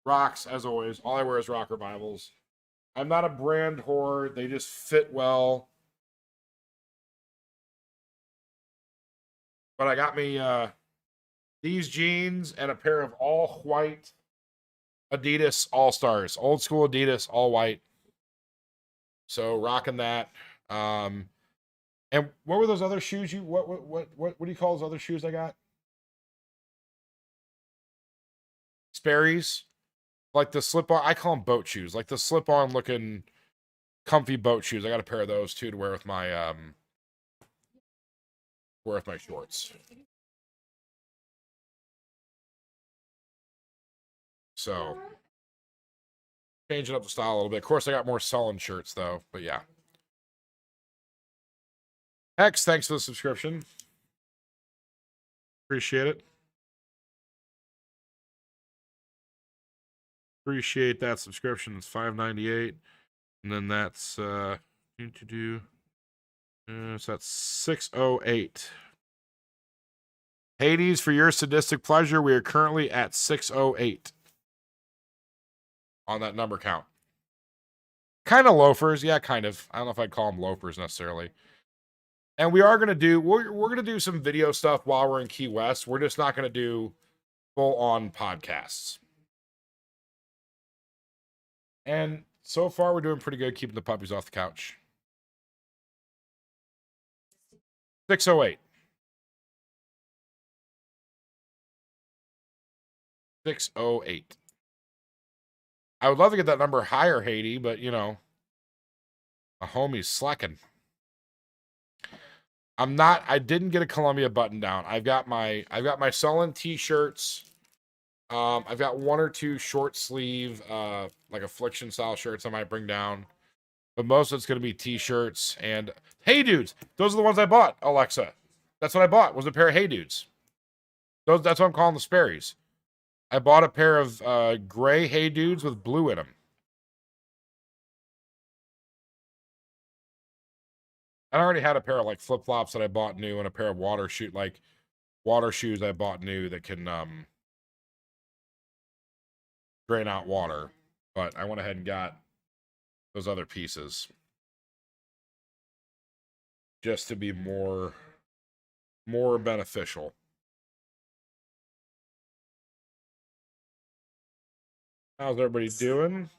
Rocks, as always. All I wear is Rock Revivals. I'm not a brand whore. They just fit well. But I got me these jeans and a pair of all white Adidas All-Stars. Old school Adidas, all white. So rocking that. And what were those other shoes what do you call those other shoes I got? Sperry's. Like the slip-on, I call them boat shoes. Like the slip-on looking comfy boat shoes. I got a pair of those too to wear with my shorts. So changing up the style a little bit. Of course, I got more sullen shirts though, but yeah. Hex, thanks for the subscription. Appreciate it. Appreciate that subscription. It's $5.98. And then that's so that's 608. Hades, for your sadistic pleasure, we are currently at 608 on that number count. Kind of loafers, yeah, kind of. I don't know if I'd call them loafers necessarily. And we are gonna do we're gonna do some video stuff while we're in Key West. We're just not gonna do full on podcasts. And so far, we're doing pretty good keeping the puppies off the couch. 608. 608. I would love to get that number higher, Haiti, but you know, a homie's slacking. I didn't get a Columbia button down. I've got my Sullen t-shirts. I've got one or two short sleeve, like affliction style shirts I might bring down. But most of it's gonna be t-shirts and Hey Dudes. Those are the ones I bought, Alexa. That's what I bought, was a pair of Hey Dudes. That's what I'm calling the Sperry's. I bought a pair of gray Hey Dudes with blue in them. I already had a pair of like flip-flops that I bought new and a pair of water shoes I bought new that can drain out water. But I went ahead and got those other pieces just to be more beneficial. How's everybody doing?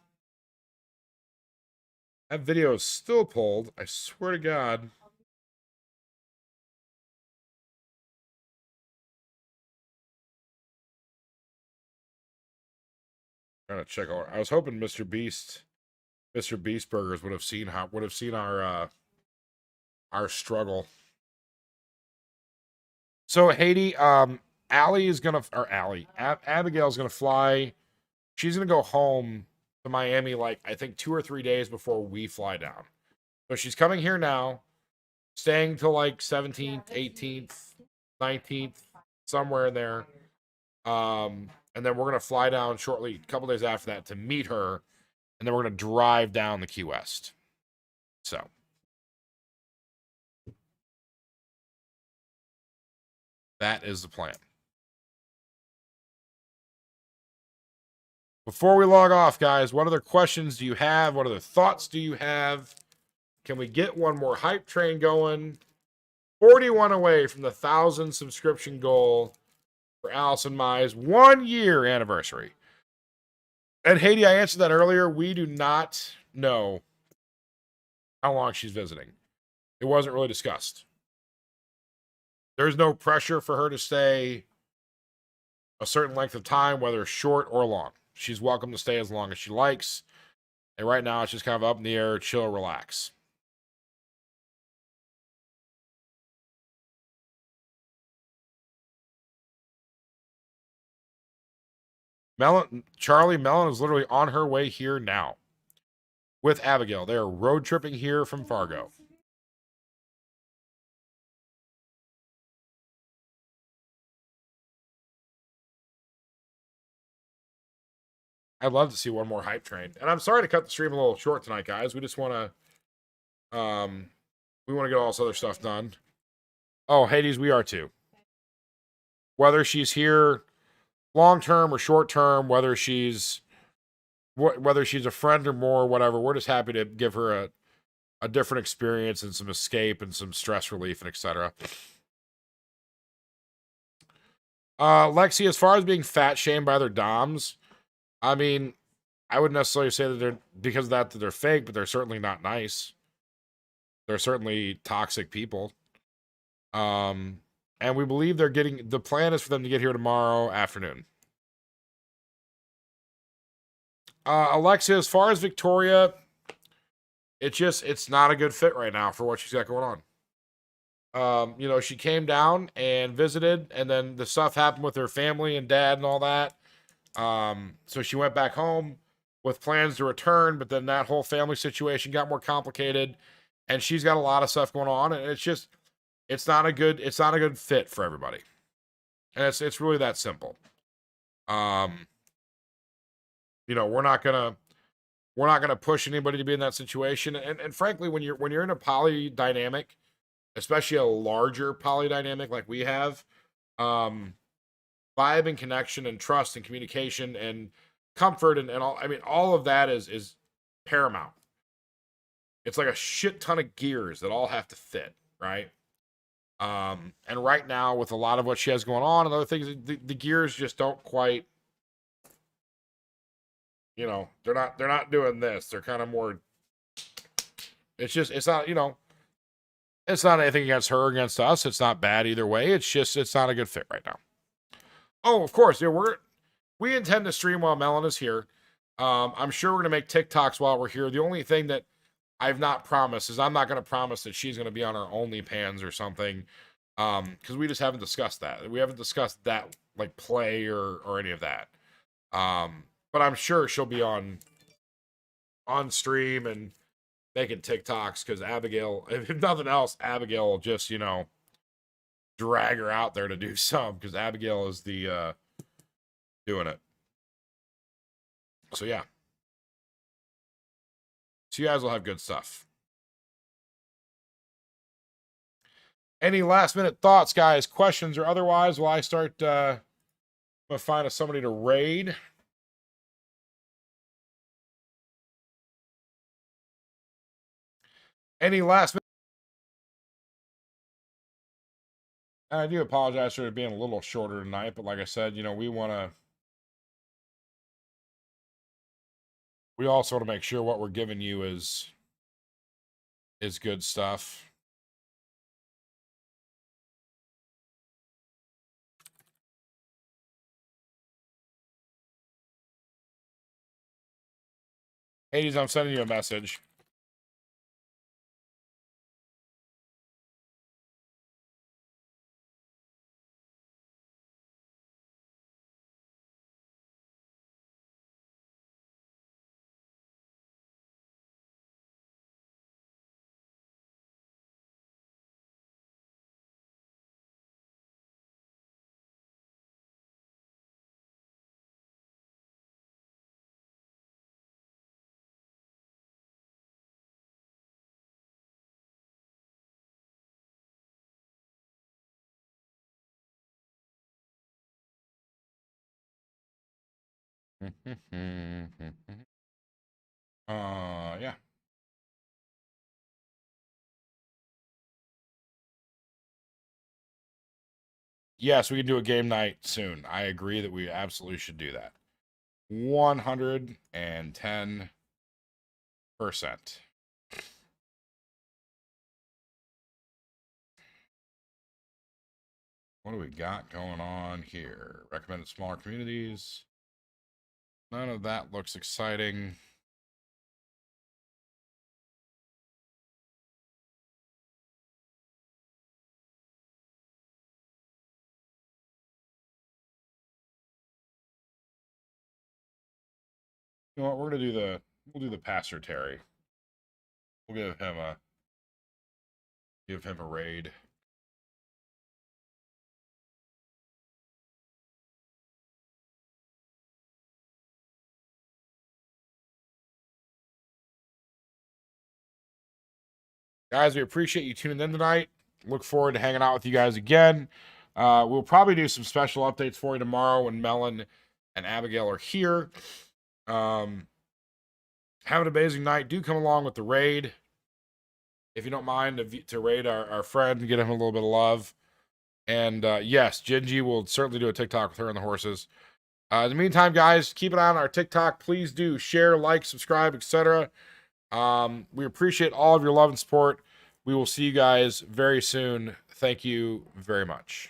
That video is still pulled. I swear to God. Trying to check out. I was hoping Mr. Beast Burgers would have seen our struggle. So Haiti, Abigail's gonna fly. She's gonna go home to Miami, like I think 2 or 3 days before we fly down. So she's coming here now, staying till like 17th, 18th, 19th, somewhere in there. And then we're gonna fly down shortly, a couple days after that, to meet her, and then we're gonna drive down the Key West. So that is the plan. Before we log off, guys, what other questions do you have? What other thoughts do you have? Can we get one more hype train going? 41 away from the 1,000 subscription goal for Allison Mai's 1 year anniversary. And Haiti, I answered that earlier. We do not know how long she's visiting. It wasn't really discussed. There's no pressure for her to stay a certain length of time, whether short or long. She's welcome to stay as long as she likes. And right now, it's just kind of up in the air, chill, relax. Charlie Mellon is literally on her way here now with Abigail. They are road tripping here from Fargo. I'd love to see one more hype train. And I'm sorry to cut the stream a little short tonight, guys. We just want to get all this other stuff done. Oh, Hades, we are too. Whether she's here long term or short term, whether she's a friend or more, whatever, we're just happy to give her a different experience and some escape and some stress relief and etc. Lexi, as far as being fat shamed by their doms, I mean, I wouldn't necessarily say that they're because of that they're fake, but they're certainly not nice. They're certainly toxic people. And we believe the plan is for them to get here tomorrow afternoon. Alexa, as far as Victoria, it's not a good fit right now for what she's got going on. She came down and visited, and then the stuff happened with her family and dad and all that. So she went back home with plans to return, but then that whole family situation got more complicated, and she's got a lot of stuff going on, and it's not a good fit for everybody. And it's really that simple. We're not gonna We're not going to push anybody to be in that situation. And frankly, when you're in a poly dynamic, especially a larger poly dynamic like we have, vibe and connection and trust and communication and comfort and all, I mean, all of that is paramount. It's like a shit ton of gears that all have to fit, right? And right now, with a lot of what she has going on and other things, the gears just don't quite, you know, they're not doing this. They're kind of more. It's not, you know, it's not anything against her, against us. It's not bad either way. It's just, it's not a good fit right now. Oh, of course, yeah, we intend to stream while Melon is here. I'm sure we're gonna make TikToks while we're here. The only thing that I've not promised is I'm not gonna promise that she's gonna be on her OnlyPans or something, because we just haven't discussed that. We haven't discussed that like play or any of that. But I'm sure she'll be on stream and making TikToks because Abigail, if nothing else, Abigail will just, you know, drag her out there to do some because Abigail is the doing it. So yeah. So you guys will have good stuff. Any last minute thoughts, guys, questions or otherwise while I start find somebody to raid? Any last minute? I do apologize for it being a little shorter tonight, but like I said, you know, we also want to make sure what we're giving you is good stuff. Hades, I'm sending you a message. Yeah. Yes, we can do a game night soon. I agree that we absolutely should do that. 110%. What do we got going on here? Recommended smaller communities. None of that looks exciting. You know what? We'll do the Pastor Terry. We'll give him a raid. Guys, we appreciate you tuning in tonight. Look forward to hanging out with you guys again. We'll probably do some special updates for you tomorrow when Melon and Abigail are here. Have an amazing night. Do come along with the raid. If you don't mind to raid our friend and get him a little bit of love. And yes, Gingy will certainly do a TikTok with her and the horses. In the meantime, guys, keep an eye on our TikTok. Please do share, like, subscribe, etc. We appreciate all of your love and support. We will see you guys very soon. Thank you very much.